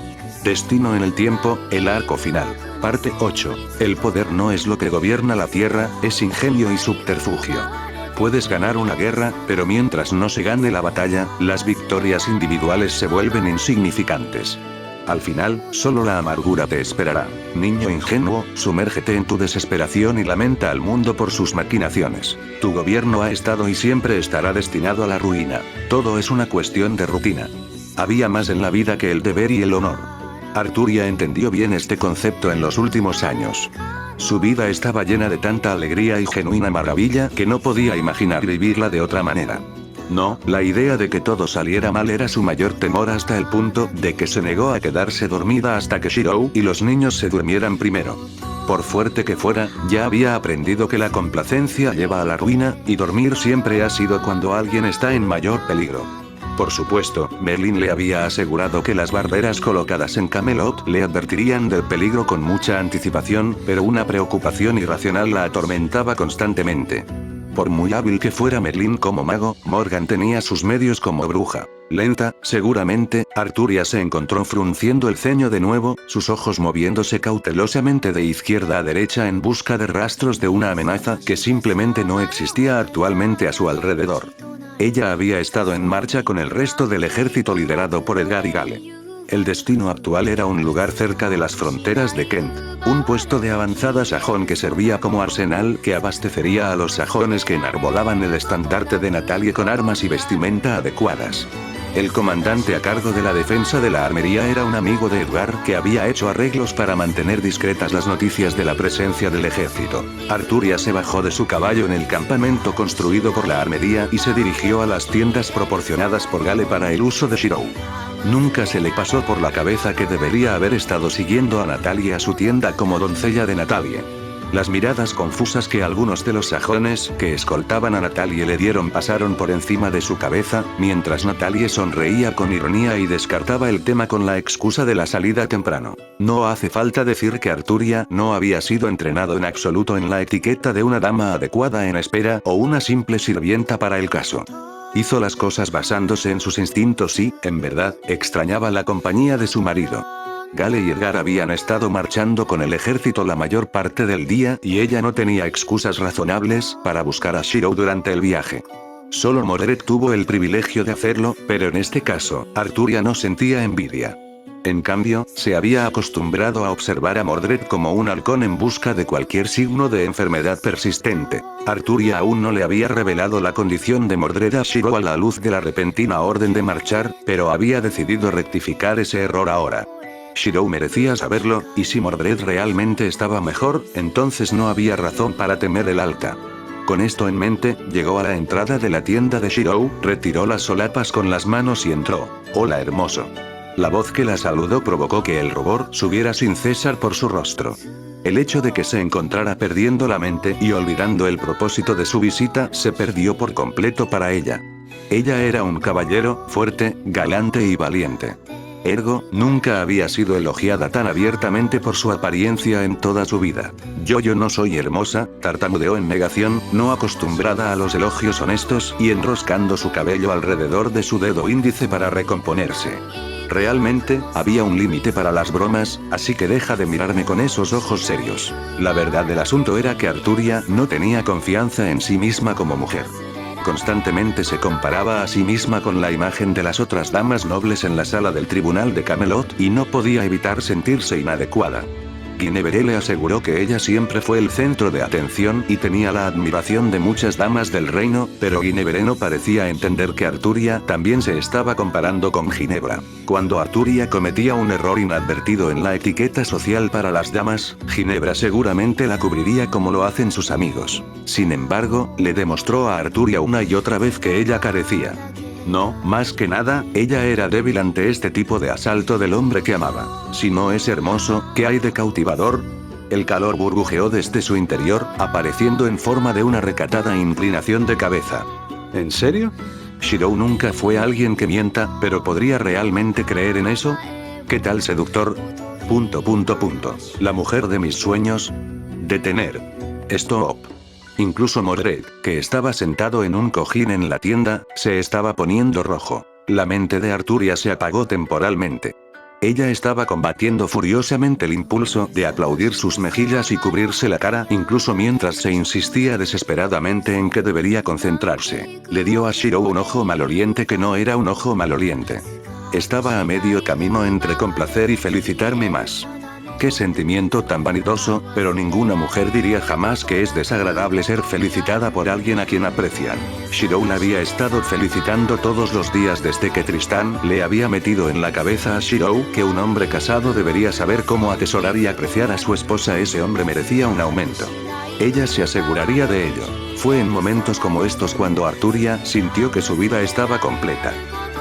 Destino en el tiempo, el arco final. Parte 8. El poder no es lo que gobierna la tierra, es ingenio y subterfugio. Puedes ganar una guerra, pero mientras no se gane la batalla, las victorias individuales se vuelven insignificantes. Al final, solo la amargura te esperará. Niño ingenuo, sumérgete en tu desesperación y lamenta al mundo por sus maquinaciones. Tu gobierno ha estado y siempre estará destinado a la ruina. Todo es una cuestión de rutina. Había más en la vida que el deber y el honor. Arturia entendió bien este concepto en los últimos años. Su vida estaba llena de tanta alegría y genuina maravilla que no podía imaginar vivirla de otra manera. No, la idea de que todo saliera mal era su mayor temor hasta el punto de que se negó a quedarse dormida hasta que Shiro y los niños se durmieran primero. Por fuerte que fuera, ya había aprendido que la complacencia lleva a la ruina, y dormir siempre ha sido cuando alguien está en mayor peligro. Por supuesto, Merlin le había asegurado que las barberas colocadas en Camelot le advertirían del peligro con mucha anticipación, pero una preocupación irracional la atormentaba constantemente. Por muy hábil que fuera Merlin como mago, Morgan tenía sus medios como bruja. Lenta, seguramente, Arturia se encontró frunciendo el ceño de nuevo, sus ojos moviéndose cautelosamente de izquierda a derecha en busca de rastros de una amenaza que simplemente no existía actualmente a su alrededor. Ella había estado en marcha con el resto del ejército liderado por Edgar y Gale. El destino actual era un lugar cerca de las fronteras de Kent, un puesto de avanzada sajón que servía como arsenal que abastecería a los sajones que enarbolaban el estandarte de Natalie con armas y vestimenta adecuadas. El comandante a cargo de la defensa de la armería era un amigo de Edgar que había hecho arreglos para mantener discretas las noticias de la presencia del ejército. Arturia se bajó de su caballo en el campamento construido por la armería y se dirigió a las tiendas proporcionadas por Gale para el uso de Shiro. Nunca se le pasó por la cabeza que debería haber estado siguiendo a Natalie a su tienda como doncella de Natalie. Las miradas confusas que algunos de los sajones que escoltaban a Natalie le dieron pasaron por encima de su cabeza, mientras Natalie sonreía con ironía y descartaba el tema con la excusa de la salida temprano. No hace falta decir que Arturia no había sido entrenado en absoluto en la etiqueta de una dama adecuada en espera o una simple sirvienta para el caso. Hizo las cosas basándose en sus instintos y, en verdad, extrañaba la compañía de su marido. Gale y Edgar habían estado marchando con el ejército la mayor parte del día y ella no tenía excusas razonables para buscar a Shiro durante el viaje. Solo Mordred tuvo el privilegio de hacerlo, pero en este caso, Arturia no sentía envidia. En cambio, se había acostumbrado a observar a Mordred como un halcón en busca de cualquier signo de enfermedad persistente. Arturia aún no le había revelado la condición de Mordred a Shiro a la luz de la repentina orden de marchar, pero había decidido rectificar ese error ahora. Shiro merecía saberlo, y si Mordred realmente estaba mejor, entonces no había razón para temer el alta. Con esto en mente, llegó a la entrada de la tienda de Shiro, retiró las solapas con las manos y entró. «Hola hermoso». La voz que la saludó provocó que el rubor subiera sin cesar por su rostro. El hecho de que se encontrara perdiendo la mente y olvidando el propósito de su visita se perdió por completo para ella. Ella era un caballero, fuerte, galante y valiente. Ergo, nunca había sido elogiada tan abiertamente por su apariencia en toda su vida. Yo no soy hermosa, tartamudeó en negación, no acostumbrada a los elogios honestos, y enroscando su cabello alrededor de su dedo índice para recomponerse. Realmente, había un límite para las bromas, así que deja de mirarme con esos ojos serios. La verdad del asunto era que Arturia no tenía confianza en sí misma como mujer. Constantemente se comparaba a sí misma con la imagen de las otras damas nobles en la sala del tribunal de Camelot y no podía evitar sentirse inadecuada. Guinevere le aseguró que ella siempre fue el centro de atención y tenía la admiración de muchas damas del reino, pero Guinevere no parecía entender que Arturia también se estaba comparando con Ginebra. Cuando Arturia cometía un error inadvertido en la etiqueta social para las damas, Ginebra seguramente la cubriría como lo hacen sus amigos. Sin embargo, le demostró a Arturia una y otra vez que ella carecía. No, más que nada, ella era débil ante este tipo de asalto del hombre que amaba. Si no es hermoso, ¿qué hay de cautivador? El calor burbujeó desde su interior, apareciendo en forma de una recatada inclinación de cabeza. ¿En serio? Shirou nunca fue alguien que mienta, pero ¿podría realmente creer en eso? ¿Qué tal seductor? ... La mujer de mis sueños. Detener. Stop. Incluso Mordred, que estaba sentado en un cojín en la tienda, se estaba poniendo rojo. La mente de Arturia se apagó temporalmente. Ella estaba combatiendo furiosamente el impulso de aplaudir sus mejillas y cubrirse la cara, incluso mientras se insistía desesperadamente en que debería concentrarse. Le dio a Shirou un ojo maloliente que no era un ojo maloliente. Estaba a medio camino entre complacer y felicitarme más. Qué sentimiento tan vanidoso, pero ninguna mujer diría jamás que es desagradable ser felicitada por alguien a quien aprecian. Shirou la había estado felicitando todos los días desde que Tristán le había metido en la cabeza a Shirou que un hombre casado debería saber cómo atesorar y apreciar a su esposa. Ese hombre merecía un aumento. Ella se aseguraría de ello. Fue en momentos como estos cuando Arturia sintió que su vida estaba completa.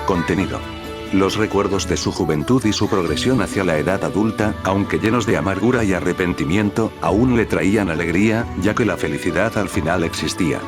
Contenido. Los recuerdos de su juventud y su progresión hacia la edad adulta, aunque llenos de amargura y arrepentimiento, aún le traían alegría, ya que la felicidad al final existía.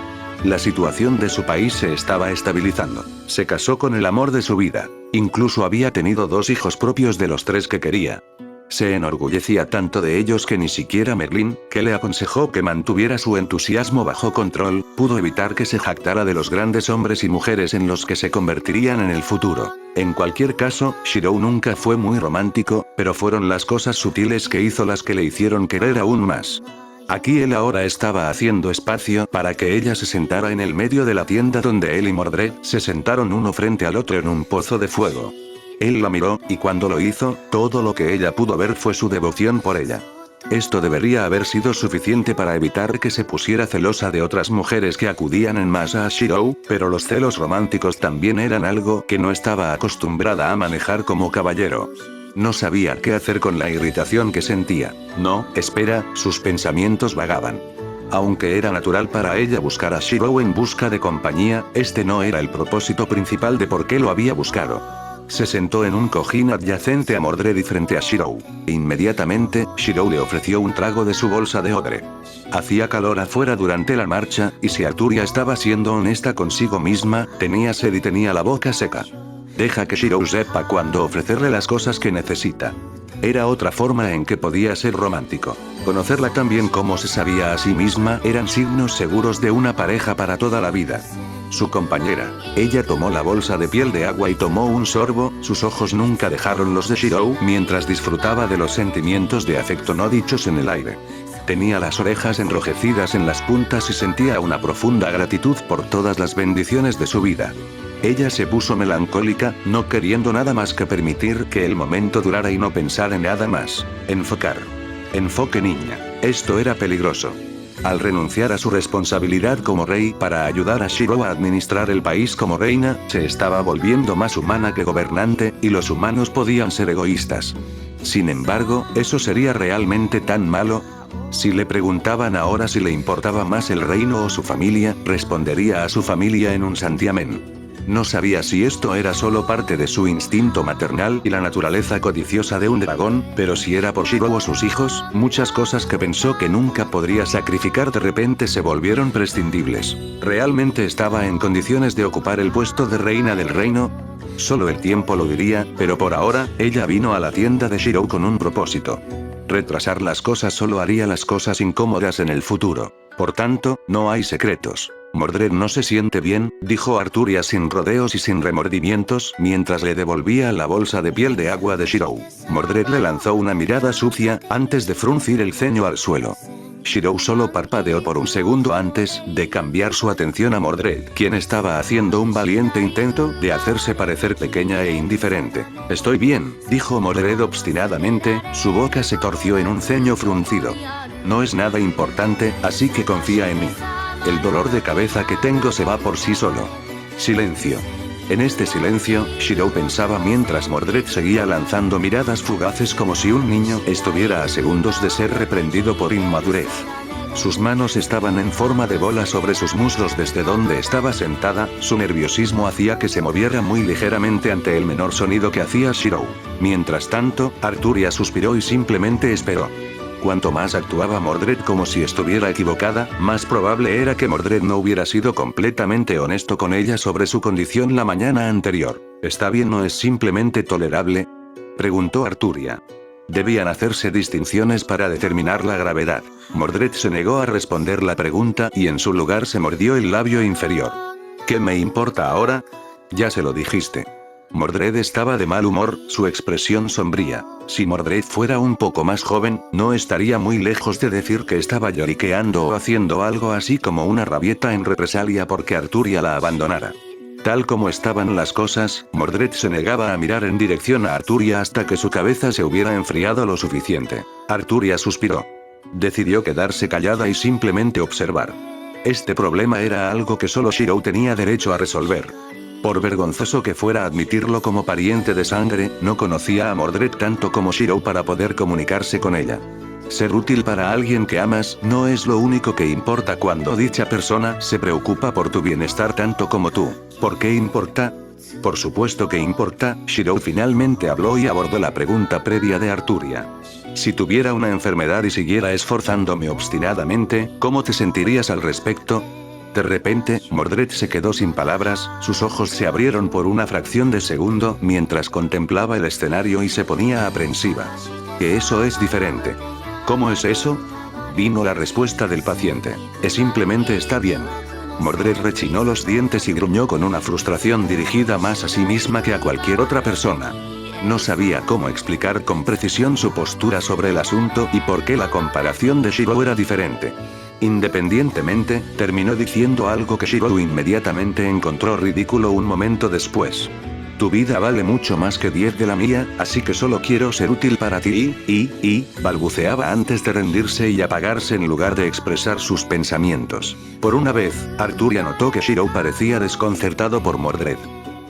La situación de su país se estaba estabilizando. Se casó con el amor de su vida. Incluso había tenido 2 hijos propios de los 3 que quería. Se enorgullecía tanto de ellos que ni siquiera Merlín, que le aconsejó que mantuviera su entusiasmo bajo control, pudo evitar que se jactara de los grandes hombres y mujeres en los que se convertirían en el futuro. En cualquier caso, Shirou nunca fue muy romántico, pero fueron las cosas sutiles que hizo las que le hicieron querer aún más. Aquí él ahora estaba haciendo espacio para que ella se sentara en el medio de la tienda donde él y Mordred se sentaron uno frente al otro en un pozo de fuego. Él la miró, y cuando lo hizo, todo lo que ella pudo ver fue su devoción por ella. Esto debería haber sido suficiente para evitar que se pusiera celosa de otras mujeres que acudían en masa a Shirou, pero los celos románticos también eran algo que no estaba acostumbrada a manejar como caballero. No sabía qué hacer con la irritación que sentía. No, espera, sus pensamientos vagaban. Aunque era natural para ella buscar a Shirou en busca de compañía, este no era el propósito principal de por qué lo había buscado. Se sentó en un cojín adyacente a Mordred y frente a Shirou. Inmediatamente, Shirou le ofreció un trago de su bolsa de odre. Hacía calor afuera durante la marcha, y si Arturia estaba siendo honesta consigo misma, tenía sed y tenía la boca seca. Deja que Shirou sepa cuándo ofrecerle las cosas que necesita. Era otra forma en que podía ser romántico. Conocerla tan bien como se sabía a sí misma eran signos seguros de una pareja para toda la vida. Su compañera. Ella tomó la bolsa de piel de agua y tomó un sorbo, sus ojos nunca dejaron los de Shirou mientras disfrutaba de los sentimientos de afecto no dichos en el aire. Tenía las orejas enrojecidas en las puntas y sentía una profunda gratitud por todas las bendiciones de su vida. Ella se puso melancólica, no queriendo nada más que permitir que el momento durara y no pensar en nada más. Enfocar. Enfoque niña. Esto era peligroso. Al renunciar a su responsabilidad como rey para ayudar a Shirou a administrar el país como reina, se estaba volviendo más humana que gobernante, y los humanos podían ser egoístas. Sin embargo, ¿eso sería realmente tan malo? Si le preguntaban ahora si le importaba más el reino o su familia, respondería a su familia en un santiamén. No sabía si esto era solo parte de su instinto maternal y la naturaleza codiciosa de un dragón, pero si era por Shirou o sus hijos, muchas cosas que pensó que nunca podría sacrificar de repente se volvieron prescindibles. ¿Realmente estaba en condiciones de ocupar el puesto de reina del reino? Solo el tiempo lo diría, pero por ahora, ella vino a la tienda de Shirou con un propósito. Retrasar las cosas solo haría las cosas incómodas en el futuro. Por tanto, no hay secretos. Mordred no se siente bien, dijo Arturia sin rodeos y sin remordimientos, mientras le devolvía la bolsa de piel de agua de Shirou. Mordred le lanzó una mirada sucia, antes de fruncir el ceño al suelo. Shirou solo parpadeó por un segundo antes de cambiar su atención a Mordred, quien estaba haciendo un valiente intento de hacerse parecer pequeña e indiferente. Estoy bien, dijo Mordred obstinadamente, su boca se torció en un ceño fruncido. No es nada importante, así que confía en mí. El dolor de cabeza que tengo se va por sí solo. Silencio. En este silencio, Shirou pensaba mientras Mordred seguía lanzando miradas fugaces como si un niño estuviera a segundos de ser reprendido por inmadurez. Sus manos estaban en forma de bola sobre sus muslos desde donde estaba sentada, su nerviosismo hacía que se moviera muy ligeramente ante el menor sonido que hacía Shirou. Mientras tanto, Arturia suspiró y simplemente esperó. Cuanto más actuaba Mordred como si estuviera equivocada, más probable era que Mordred no hubiera sido completamente honesto con ella sobre su condición la mañana anterior. ¿Está bien o es simplemente tolerable?, preguntó Arturia. Debían hacerse distinciones para determinar la gravedad. Mordred se negó a responder la pregunta y en su lugar se mordió el labio inferior. ¿Qué me importa ahora? Ya se lo dijiste. Mordred estaba de mal humor, su expresión sombría. Si Mordred fuera un poco más joven, no estaría muy lejos de decir que estaba lloriqueando o haciendo algo así como una rabieta en represalia porque Arturia la abandonara. Tal como estaban las cosas, Mordred se negaba a mirar en dirección a Arturia hasta que su cabeza se hubiera enfriado lo suficiente. Arturia suspiró. Decidió quedarse callada y simplemente observar. Este problema era algo que solo Shirou tenía derecho a resolver. Por vergonzoso que fuera admitirlo como pariente de sangre, no conocía a Mordred tanto como Shirou para poder comunicarse con ella. Ser útil para alguien que amas no es lo único que importa cuando dicha persona se preocupa por tu bienestar tanto como tú. ¿Por qué importa? Por supuesto que importa, Shirou finalmente habló y abordó la pregunta previa de Arturia. Si tuviera una enfermedad y siguiera esforzándome obstinadamente, ¿cómo te sentirías al respecto? De repente, Mordred se quedó sin palabras, sus ojos se abrieron por una fracción de segundo mientras contemplaba el escenario y se ponía aprensiva. Que eso es diferente. ¿Cómo es eso? Vino la respuesta del paciente. Simplemente está bien. Mordred rechinó los dientes y gruñó con una frustración dirigida más a sí misma que a cualquier otra persona. No sabía cómo explicar con precisión su postura sobre el asunto y por qué la comparación de Shirou era diferente. Independientemente, terminó diciendo algo que Shirou inmediatamente encontró ridículo un momento después. Tu vida vale mucho más que 10 de la mía, así que solo quiero ser útil para ti balbuceaba antes de rendirse y apagarse en lugar de expresar sus pensamientos. Por una vez, Arturia notó que Shirou parecía desconcertado por Mordred.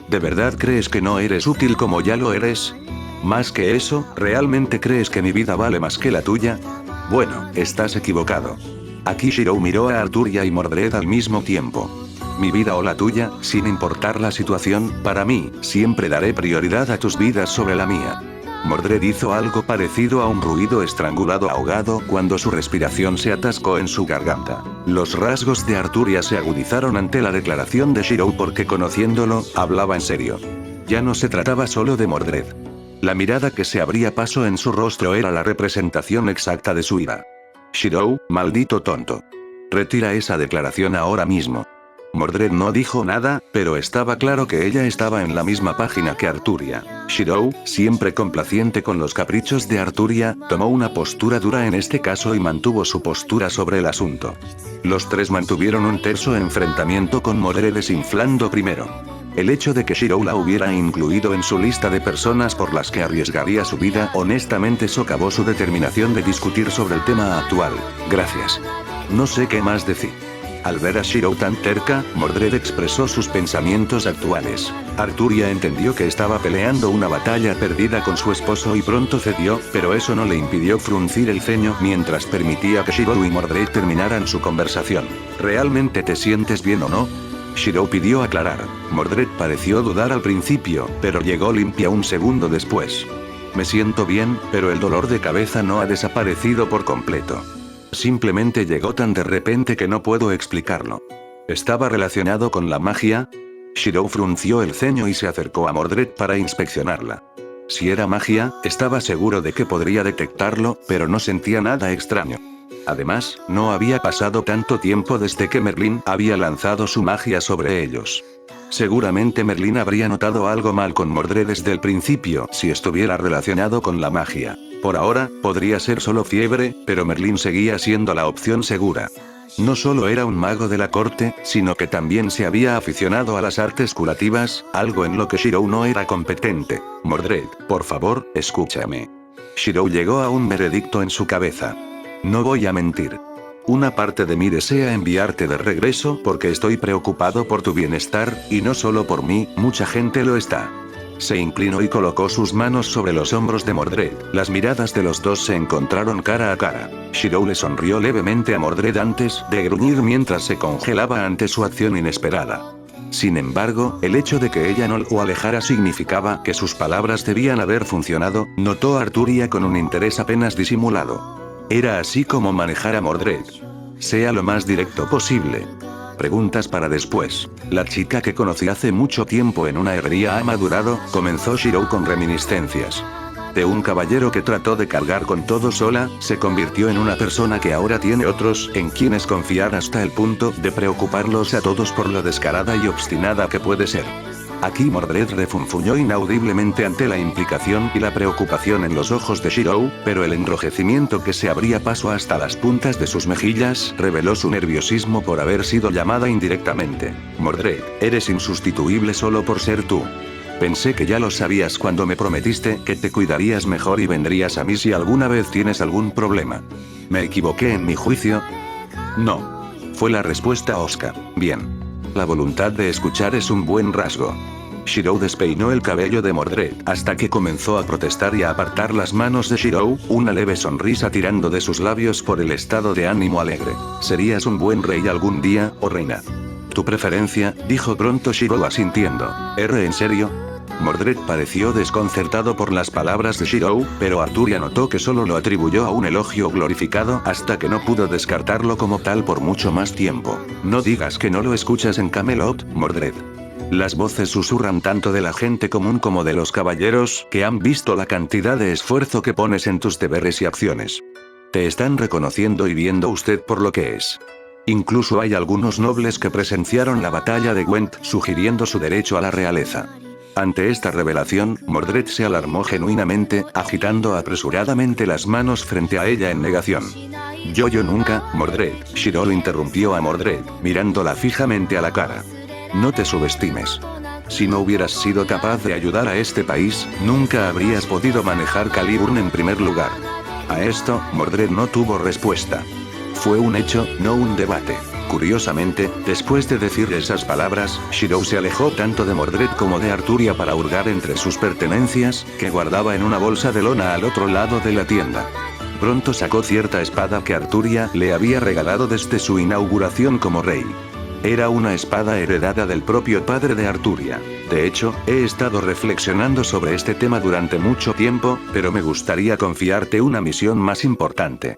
¿De verdad crees que no eres útil como ya lo eres? Más que eso, ¿realmente crees que mi vida vale más que la tuya? Bueno, estás equivocado. Aquí Shirou miró a Arturia y Mordred al mismo tiempo. Mi vida o la tuya, sin importar la situación, para mí, siempre daré prioridad a tus vidas sobre la mía. Mordred hizo algo parecido a un ruido estrangulado ahogado cuando su respiración se atascó en su garganta. Los rasgos de Arturia se agudizaron ante la declaración de Shirou porque conociéndolo, hablaba en serio. Ya no se trataba solo de Mordred. La mirada que se abría paso en su rostro era la representación exacta de su ira. Shirou, maldito tonto. Retira esa declaración ahora mismo. Mordred no dijo nada, pero estaba claro que ella estaba en la misma página que Arturia. Shirou, siempre complaciente con los caprichos de Arturia, tomó una postura dura en este caso y mantuvo su postura sobre el asunto. Los tres mantuvieron un terso enfrentamiento con Mordred desinflando primero. El hecho de que Shirou la hubiera incluido en su lista de personas por las que arriesgaría su vida honestamente socavó su determinación de discutir sobre el tema actual. Gracias. No sé qué más decir. Al ver a Shirou tan terca, Mordred expresó sus pensamientos actuales. Arturia entendió que estaba peleando una batalla perdida con su esposo y pronto cedió, pero eso no le impidió fruncir el ceño mientras permitía que Shirou y Mordred terminaran su conversación. ¿Realmente te sientes bien o no? Shirou pidió aclarar. Mordred pareció dudar al principio, pero llegó limpia un segundo después. Me siento bien, pero el dolor de cabeza no ha desaparecido por completo. Simplemente llegó tan de repente que no puedo explicarlo. ¿Estaba relacionado con la magia? Shirou frunció el ceño y se acercó a Mordred para inspeccionarla. Si era magia, estaba seguro de que podría detectarlo, pero no sentía nada extraño. Además, no había pasado tanto tiempo desde que Merlin había lanzado su magia sobre ellos. Seguramente Merlin habría notado algo mal con Mordred desde el principio si estuviera relacionado con la magia. Por ahora, podría ser solo fiebre, pero Merlin seguía siendo la opción segura. No solo era un mago de la corte, sino que también se había aficionado a las artes curativas, algo en lo que Shirou no era competente. Mordred, por favor, escúchame. Shirou llegó a un veredicto en su cabeza. No voy a mentir. Una parte de mí desea enviarte de regreso porque estoy preocupado por tu bienestar, y no solo por mí, mucha gente lo está. Se inclinó y colocó sus manos sobre los hombros de Mordred. Las miradas de los dos se encontraron cara a cara. Shirou le sonrió levemente a Mordred antes de gruñir mientras se congelaba ante su acción inesperada. Sin embargo, el hecho de que ella no lo alejara significaba que sus palabras debían haber funcionado, notó Arturia con un interés apenas disimulado. Era así como manejar a Mordred. Sea lo más directo posible. Preguntas para después. La chica que conocí hace mucho tiempo en una herrería ha madurado, comenzó Shirou con reminiscencias. De un caballero que trató de cargar con todo sola, se convirtió en una persona que ahora tiene otros en quienes confiar hasta el punto de preocuparlos a todos por lo descarada y obstinada que puede ser. Aquí Mordred refunfuñó inaudiblemente ante la implicación y la preocupación en los ojos de Shirou, pero el enrojecimiento que se abría paso hasta las puntas de sus mejillas reveló su nerviosismo por haber sido llamada indirectamente. Mordred, eres insustituible solo por ser tú. Pensé que ya lo sabías cuando me prometiste que te cuidarías mejor y vendrías a mí si alguna vez tienes algún problema. ¿Me equivoqué en mi juicio? No. Fue la respuesta osca. Bien. La voluntad de escuchar es un buen rasgo. Shirou despeinó el cabello de Mordred hasta que comenzó a protestar y a apartar las manos de Shirou, una leve sonrisa tirando de sus labios por el estado de ánimo alegre. Serías un buen rey algún día, oh reina. Tu preferencia, dijo pronto Shirou asintiendo. ¿En serio? Mordred pareció desconcertado por las palabras de Shirou, pero Arturia notó que solo lo atribuyó a un elogio glorificado hasta que no pudo descartarlo como tal por mucho más tiempo. No digas que no lo escuchas en Camelot, Mordred. Las voces susurran tanto de la gente común como de los caballeros, que han visto la cantidad de esfuerzo que pones en tus deberes y acciones. Te están reconociendo y viendo usted por lo que es. Incluso hay algunos nobles que presenciaron la batalla de Gwent, sugiriendo su derecho a la realeza. Ante esta revelación, Mordred se alarmó genuinamente, agitando apresuradamente las manos frente a ella en negación. Yo nunca, Mordred. Shirou interrumpió a Mordred, mirándola fijamente a la cara. No te subestimes. Si no hubieras sido capaz de ayudar a este país, nunca habrías podido manejar Caliburn en primer lugar. A esto, Mordred no tuvo respuesta. Fue un hecho, no un debate. Curiosamente, después de decir esas palabras, Shirou se alejó tanto de Mordred como de Arturia para hurgar entre sus pertenencias, que guardaba en una bolsa de lona al otro lado de la tienda. Pronto sacó cierta espada que Arturia le había regalado desde su inauguración como rey. Era una espada heredada del propio padre de Arturia. De hecho, he estado reflexionando sobre este tema durante mucho tiempo, pero me gustaría confiarte una misión más importante.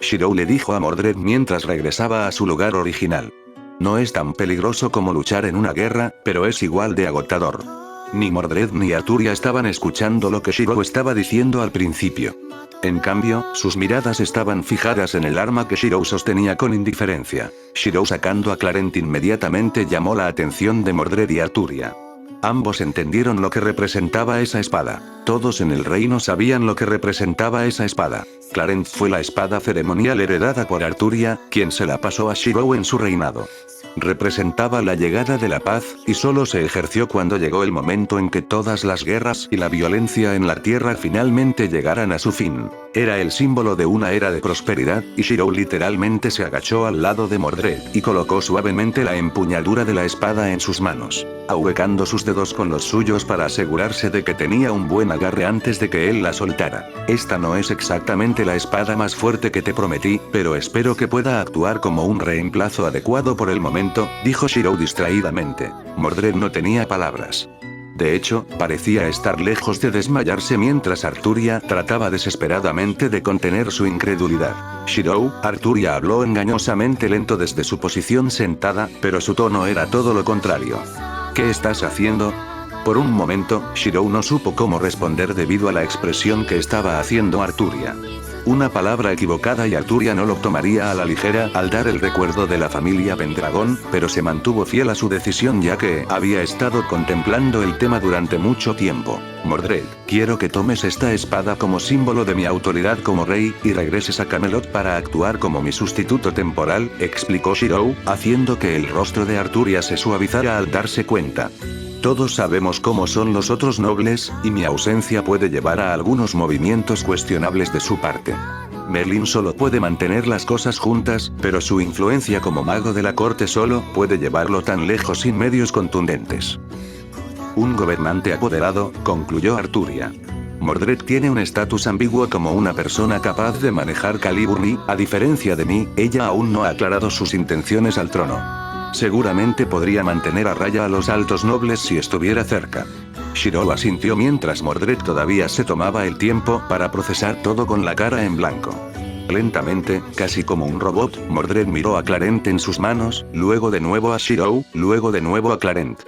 Shirou le dijo a Mordred mientras regresaba a su lugar original. No es tan peligroso como luchar en una guerra, pero es igual de agotador. Ni Mordred ni Arturia estaban escuchando lo que Shirou estaba diciendo al principio. En cambio, sus miradas estaban fijadas en el arma que Shirou sostenía con indiferencia. Shirou sacando a Clarent inmediatamente llamó la atención de Mordred y Arturia. Ambos entendieron lo que representaba esa espada. Todos en el reino sabían lo que representaba esa espada. Clarent fue la espada ceremonial heredada por Arturia, quien se la pasó a Shirou en su reinado. Representaba la llegada de la paz, y solo se ejerció cuando llegó el momento en que todas las guerras y la violencia en la tierra finalmente llegaran a su fin. Era el símbolo de una era de prosperidad, y Shirou literalmente se agachó al lado de Mordred y colocó suavemente la empuñadura de la espada en sus manos, ahuecando sus dedos con los suyos para asegurarse de que tenía un buen agarre antes de que él la soltara. Esta no es exactamente la espada más fuerte que te prometí, pero espero que pueda actuar como un reemplazo adecuado por el momento, dijo Shirou distraídamente. Mordred no tenía palabras. De hecho, parecía estar lejos de desmayarse mientras Arturia trataba desesperadamente de contener su incredulidad. Shirou, Arturia habló engañosamente lento desde su posición sentada, pero su tono era todo lo contrario. ¿Qué estás haciendo? Por un momento, Shirou no supo cómo responder debido a la expresión que estaba haciendo Arturia. Una palabra equivocada y Arturia no lo tomaría a la ligera al dar el recuerdo de la familia Pendragón, pero se mantuvo fiel a su decisión ya que había estado contemplando el tema durante mucho tiempo. Mordred, quiero que tomes esta espada como símbolo de mi autoridad como rey, y regreses a Camelot para actuar como mi sustituto temporal, explicó Shirou, haciendo que el rostro de Arturia se suavizara al darse cuenta. Todos sabemos cómo son los otros nobles, y mi ausencia puede llevar a algunos movimientos cuestionables de su parte. Merlin solo puede mantener las cosas juntas, pero su influencia como mago de la corte solo puede llevarlo tan lejos sin medios contundentes. Un gobernante apoderado, concluyó Arturia. Mordred tiene un estatus ambiguo como una persona capaz de manejar Caliburn y, a diferencia de mí, ella aún no ha aclarado sus intenciones al trono. Seguramente podría mantener a raya a los altos nobles si estuviera cerca. Shirou asintió mientras Mordred todavía se tomaba el tiempo para procesar todo con la cara en blanco. Lentamente, casi como un robot, Mordred miró a Clarent en sus manos, luego de nuevo a Shirou, luego de nuevo a Clarent.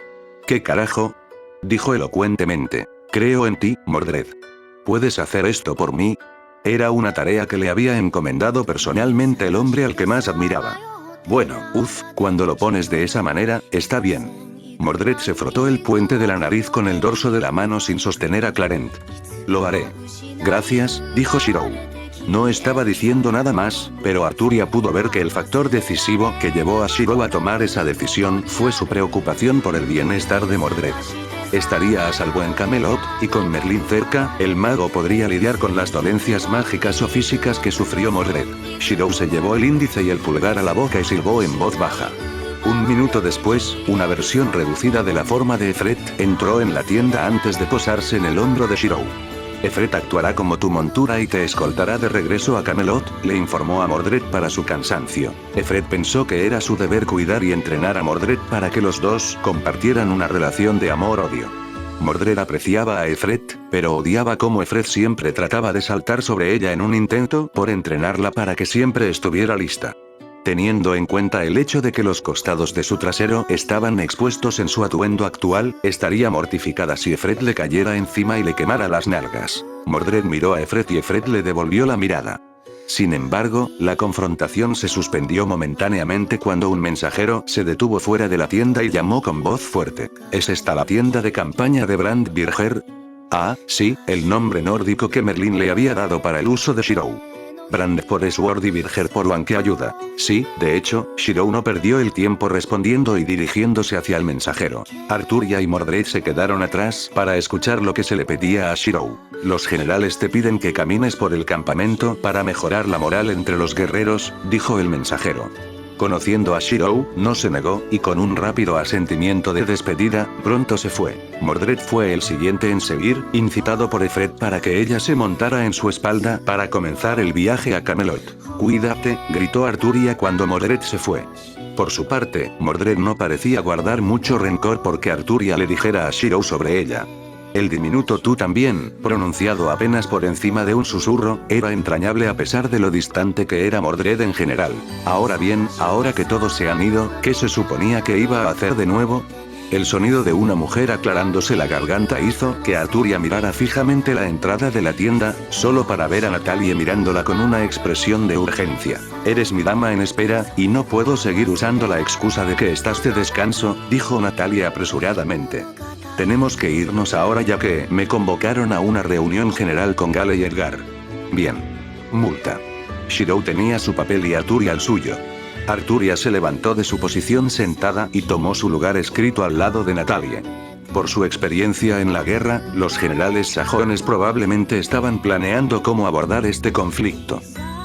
¿Qué carajo? Dijo elocuentemente. Creo en ti, Mordred. ¿Puedes hacer esto por mí? Era una tarea que le había encomendado personalmente el hombre al que más admiraba. Bueno, cuando lo pones de esa manera, está bien. Mordred se frotó el puente de la nariz con el dorso de la mano sin sostener a Clarent. Lo haré. Gracias, dijo Shirou. No estaba diciendo nada más, pero Arturia pudo ver que el factor decisivo que llevó a Shirou a tomar esa decisión fue su preocupación por el bienestar de Mordred. Estaría a salvo en Camelot, y con Merlin cerca, el mago podría lidiar con las dolencias mágicas o físicas que sufrió Mordred. Shirou se llevó el índice y el pulgar a la boca y silbó en voz baja. Un minuto después, una versión reducida de la forma de Efret entró en la tienda antes de posarse en el hombro de Shirou. Efret actuará como tu montura y te escoltará de regreso a Camelot, le informó a Mordred para su cansancio. Efret pensó que era su deber cuidar y entrenar a Mordred para que los dos compartieran una relación de amor-odio. Mordred apreciaba a Efret, pero odiaba cómo Efret siempre trataba de saltar sobre ella en un intento por entrenarla para que siempre estuviera lista. Teniendo en cuenta el hecho de que los costados de su trasero estaban expuestos en su atuendo actual, estaría mortificada si Efret le cayera encima y le quemara las nalgas. Mordred miró a Efret y Efret le devolvió la mirada. Sin embargo, la confrontación se suspendió momentáneamente cuando un mensajero se detuvo fuera de la tienda y llamó con voz fuerte. ¿Es esta la tienda de campaña de Brandbirger? Ah, sí, el nombre nórdico que Merlin le había dado para el uso de Shirou. Brand por Sword y Birger por Banque ayuda. Sí, de hecho, Shirou no perdió el tiempo respondiendo y dirigiéndose hacia el mensajero. Arturia y Mordred se quedaron atrás para escuchar lo que se le pedía a Shirou. Los generales te piden que camines por el campamento para mejorar la moral entre los guerreros, dijo el mensajero. Conociendo a Shirou, no se negó, y con un rápido asentimiento de despedida, pronto se fue. Mordred fue el siguiente en seguir, incitado por Efret para que ella se montara en su espalda para comenzar el viaje a Camelot. Cuídate, gritó Arturia cuando Mordred se fue. Por su parte, Mordred no parecía guardar mucho rencor porque Arturia le dijera a Shirou sobre ella. El diminuto tú también, pronunciado apenas por encima de un susurro, era entrañable a pesar de lo distante que era Mordred en general. Ahora bien, ahora que todos se han ido, ¿qué se suponía que iba a hacer de nuevo? El sonido de una mujer aclarándose la garganta hizo que Arturia mirara fijamente la entrada de la tienda, solo para ver a Natalie mirándola con una expresión de urgencia. Eres mi dama en espera, y no puedo seguir usando la excusa de que estás de descanso, dijo Natalie apresuradamente. Tenemos que irnos ahora ya que me convocaron a una reunión general con Gale y Edgar. Bien. Multa. Shirou tenía su papel y Arturia el suyo. Arturia se levantó de su posición sentada y tomó su lugar escrito al lado de Natalie. Por su experiencia en la guerra, los generales sajones probablemente estaban planeando cómo abordar este conflicto.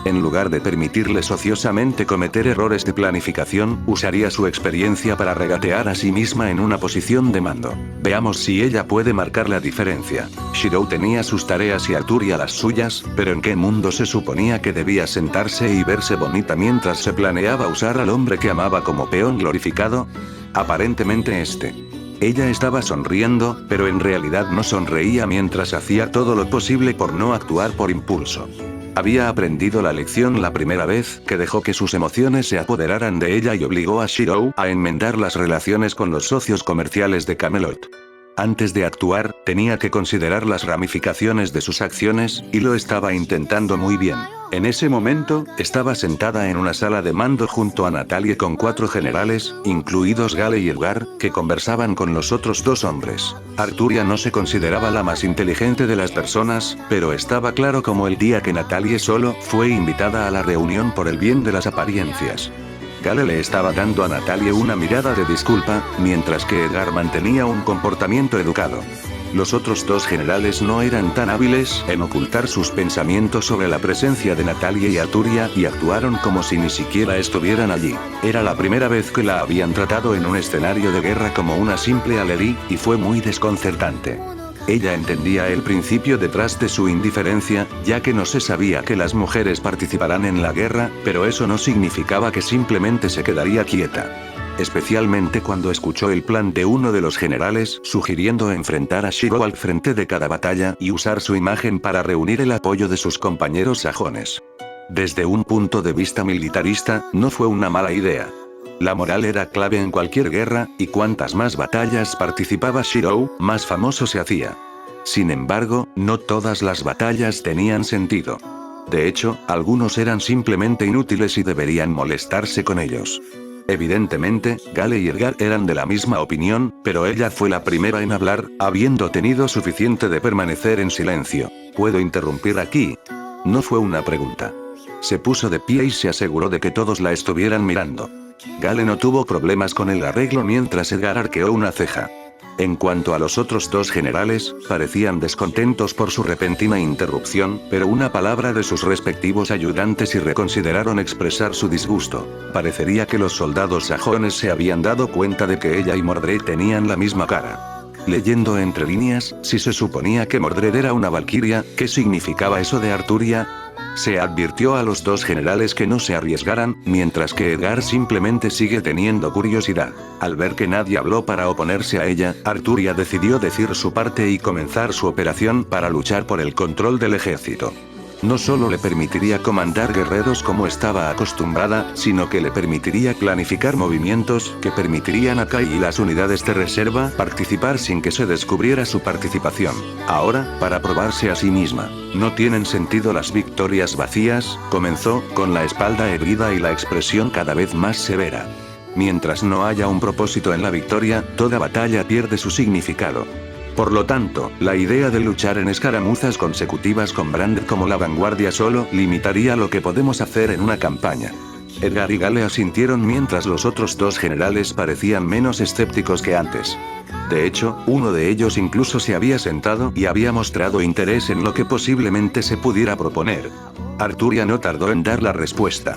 En lugar de permitirles ociosamente cometer errores de planificación, usaría su experiencia para regatear a sí misma en una posición de mando. Veamos si ella puede marcar la diferencia. Shirou tenía sus tareas y Arturia las suyas, pero ¿en qué mundo se suponía que debía sentarse y verse bonita mientras se planeaba usar al hombre que amaba como peón glorificado? Aparentemente Ella estaba sonriendo, pero en realidad no sonreía mientras hacía todo lo posible por no actuar por impulso. Había aprendido la lección la primera vez que dejó que sus emociones se apoderaran de ella y obligó a Shirou a enmendar las relaciones con los socios comerciales de Camelot. Antes de actuar, tenía que considerar las ramificaciones de sus acciones, y lo estaba intentando muy bien. En ese momento, estaba sentada en una sala de mando junto a Natalie con 4 generales, incluidos Gale y Edgar, que conversaban con los otros 2 hombres. Arturia no se consideraba la más inteligente de las personas, pero estaba claro como el día que Natalie solo fue invitada a la reunión por el bien de las apariencias. Gale le estaba dando a Natalie una mirada de disculpa, mientras que Edgar mantenía un comportamiento educado. Los otros 2 generales no eran tan hábiles en ocultar sus pensamientos sobre la presencia de Natalie y Arturia y actuaron como si ni siquiera estuvieran allí. Era la primera vez que la habían tratado en un escenario de guerra como una simple alerí, y fue muy desconcertante. Ella entendía el principio detrás de su indiferencia, ya que no se sabía que las mujeres participarán en la guerra, pero eso no significaba que simplemente se quedaría quieta. Especialmente cuando escuchó el plan de uno de los generales sugiriendo enfrentar a Shirou al frente de cada batalla y usar su imagen para reunir el apoyo de sus compañeros sajones. Desde un punto de vista militarista, no fue una mala idea. La moral era clave en cualquier guerra, y cuantas más batallas participaba Shirou, más famoso se hacía. Sin embargo, no todas las batallas tenían sentido. De hecho, algunos eran simplemente inútiles y deberían molestarse con ellos. Evidentemente, Gale y Edgar eran de la misma opinión, pero ella fue la primera en hablar, habiendo tenido suficiente de permanecer en silencio. ¿Puedo interrumpir aquí? No fue una pregunta. Se puso de pie y se aseguró de que todos la estuvieran mirando. Gale no tuvo problemas con el arreglo mientras Edgar arqueó una ceja. En cuanto a los otros 2 generales, parecían descontentos por su repentina interrupción, pero una palabra de sus respectivos ayudantes y reconsideraron expresar su disgusto. Parecería que los soldados sajones se habían dado cuenta de que ella y Mordred tenían la misma cara. Leyendo entre líneas, si se suponía que Mordred era una valquiria, ¿qué significaba eso de Arturia? Se advirtió a los 2 generales que no se arriesgaran, mientras que Edgar simplemente sigue teniendo curiosidad. Al ver que nadie habló para oponerse a ella, Arturia decidió decir su parte y comenzar su operación para luchar por el control del ejército. No solo le permitiría comandar guerreros como estaba acostumbrada, sino que le permitiría planificar movimientos que permitirían a Kai y las unidades de reserva participar sin que se descubriera su participación. Ahora, para probarse a sí misma. ¿No tienen sentido las victorias vacías? Comenzó, con la espalda erguida y la expresión cada vez más severa. Mientras no haya un propósito en la victoria, toda batalla pierde su significado. Por lo tanto, la idea de luchar en escaramuzas consecutivas con Brand como la vanguardia solo limitaría lo que podemos hacer en una campaña. Edgar y Gale asintieron mientras los otros 2 generales parecían menos escépticos que antes. De hecho, uno de ellos incluso se había sentado y había mostrado interés en lo que posiblemente se pudiera proponer. Arturia no tardó en dar la respuesta.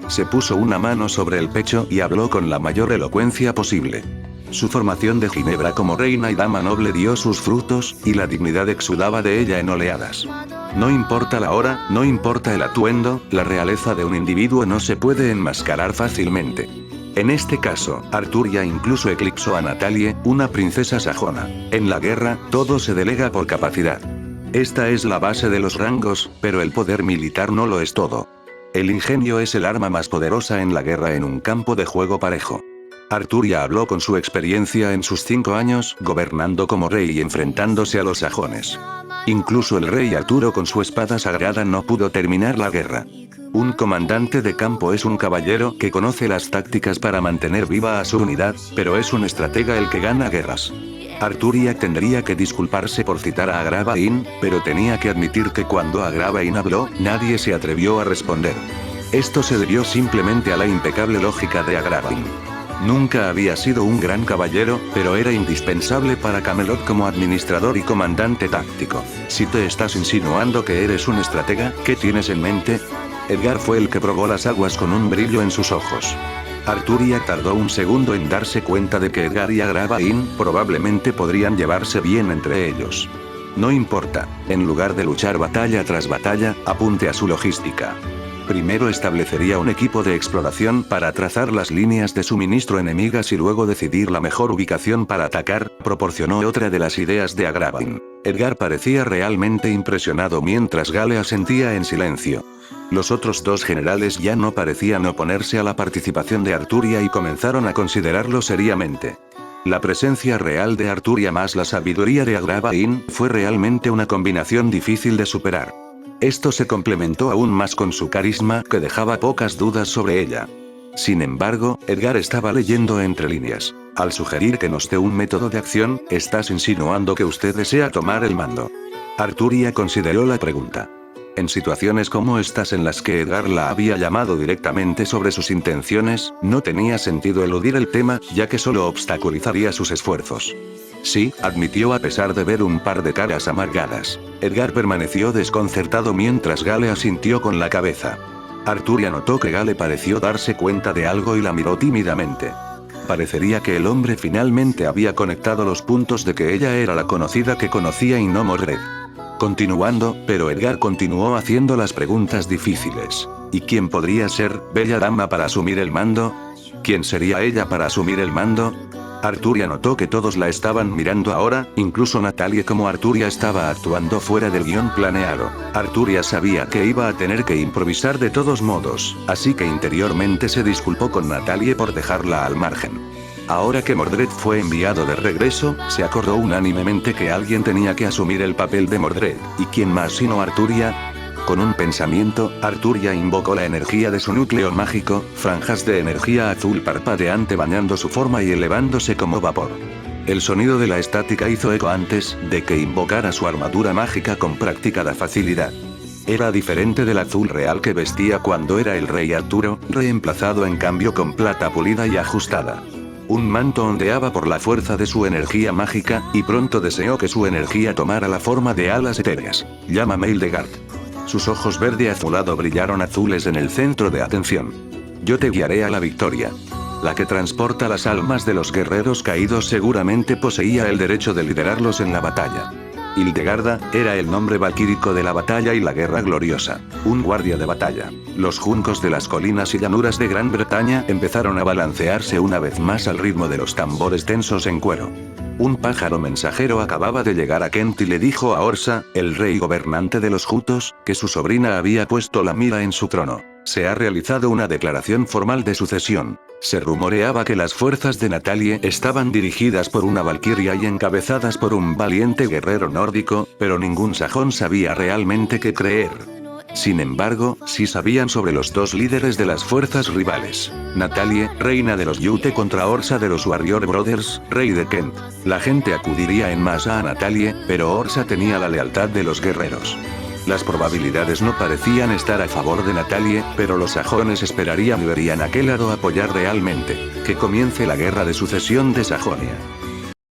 Se puso una mano sobre el pecho y habló con la mayor elocuencia posible. Su formación de Ginebra como reina y dama noble dio sus frutos, y la dignidad exudaba de ella en oleadas. No importa la hora, no importa el atuendo, la realeza de un individuo no se puede enmascarar fácilmente. En este caso, Arturia incluso eclipsó a Natalie, una princesa sajona. En la guerra, todo se delega por capacidad. Esta es la base de los rangos, pero el poder militar no lo es todo. El ingenio es el arma más poderosa en la guerra en un campo de juego parejo. Arturia habló con su experiencia en sus 5 años gobernando como rey y enfrentándose a los sajones. Incluso el rey Arturo con su espada sagrada no pudo terminar la guerra. Un comandante de campo es un caballero que conoce las tácticas para mantener viva a su unidad, pero es un estratega el que gana guerras. Arturia tendría que disculparse por citar a Agravain, pero tenía que admitir que cuando Agravain habló, nadie se atrevió a responder. Esto se debió simplemente a la impecable lógica de Agravain. Nunca había sido un gran caballero, pero era indispensable para Camelot como administrador y comandante táctico. Si te estás insinuando que eres un estratega, ¿qué tienes en mente? Edgar fue el que probó las aguas con un brillo en sus ojos. Arturia tardó un segundo en darse cuenta de que Edgar y Agravain probablemente podrían llevarse bien entre ellos. No importa, en lugar de luchar batalla tras batalla, apunte a su logística. Primero establecería un equipo de exploración para trazar las líneas de suministro enemigas y luego decidir la mejor ubicación para atacar, proporcionó otra de las ideas de Agravain. Edgar parecía realmente impresionado mientras Gale asentía en silencio. Los otros dos generales ya no parecían oponerse a la participación de Arturia y comenzaron a considerarlo seriamente. La presencia real de Arturia más la sabiduría de Agravain fue realmente una combinación difícil de superar. Esto se complementó aún más con su carisma que dejaba pocas dudas sobre ella. Sin embargo, Edgar estaba leyendo entre líneas. Al sugerir que nos dé un método de acción, estás insinuando que usted desea tomar el mando. Arturia consideró la pregunta. En situaciones como estas en las que Edgar la había llamado directamente sobre sus intenciones, no tenía sentido eludir el tema, ya que solo obstaculizaría sus esfuerzos. Sí, admitió a pesar de ver un par de caras amargadas. Edgar permaneció desconcertado mientras Gale asintió con la cabeza. Arturia notó que Gale pareció darse cuenta de algo y la miró tímidamente. Parecería que el hombre finalmente había conectado los puntos de que ella era la conocida que conocía y no Mordred. Continuando, pero Edgar continuó haciendo las preguntas difíciles. ¿Y quién podría ser, bella dama, para asumir el mando? ¿Quién sería ella para asumir el mando? Arturia notó que todos la estaban mirando ahora, incluso Natalie, como Arturia estaba actuando fuera del guión planeado. Arturia sabía que iba a tener que improvisar de todos modos, así que interiormente se disculpó con Natalie por dejarla al margen. Ahora que Mordred fue enviado de regreso, se acordó unánimemente que alguien tenía que asumir el papel de Mordred, ¿y quién más sino Arturia? Con un pensamiento, Arturia invocó la energía de su núcleo mágico, franjas de energía azul parpadeante bañando su forma y elevándose como vapor. El sonido de la estática hizo eco antes de que invocara su armadura mágica con practicada facilidad. Era diferente del azul real que vestía cuando era el rey Arturo, reemplazado en cambio con plata pulida y ajustada. Un manto ondeaba por la fuerza de su energía mágica, y pronto deseó que su energía tomara la forma de alas etéreas. Llámame Hildegard. Sus ojos verde azulado brillaron azules en el centro de atención. Yo te guiaré a la victoria. La que transporta las almas de los guerreros caídos seguramente poseía el derecho de liderarlos en la batalla. Hildegarda era el nombre valquírico de la batalla y la guerra gloriosa. Un guardia de batalla. Los juncos de las colinas y llanuras de Gran Bretaña empezaron a balancearse una vez más al ritmo de los tambores tensos en cuero. Un pájaro mensajero acababa de llegar a Kent y le dijo a Orsa, el rey gobernante de los Jutos, que su sobrina había puesto la mira en su trono. Se ha realizado una declaración formal de sucesión. Se rumoreaba que las fuerzas de Natalie estaban dirigidas por una valquiria y encabezadas por un valiente guerrero nórdico, pero ningún sajón sabía realmente qué creer. Sin embargo, sí sabían sobre los dos líderes de las fuerzas rivales. Natalie, reina de los Yute contra Orsa de los Warrior Brothers, rey de Kent. La gente acudiría en masa a Natalie, pero Orsa tenía la lealtad de los guerreros. Las probabilidades no parecían estar a favor de Natalie, pero los sajones esperarían y verían a qué lado apoyar realmente. Que comience la guerra de sucesión de Sajonia.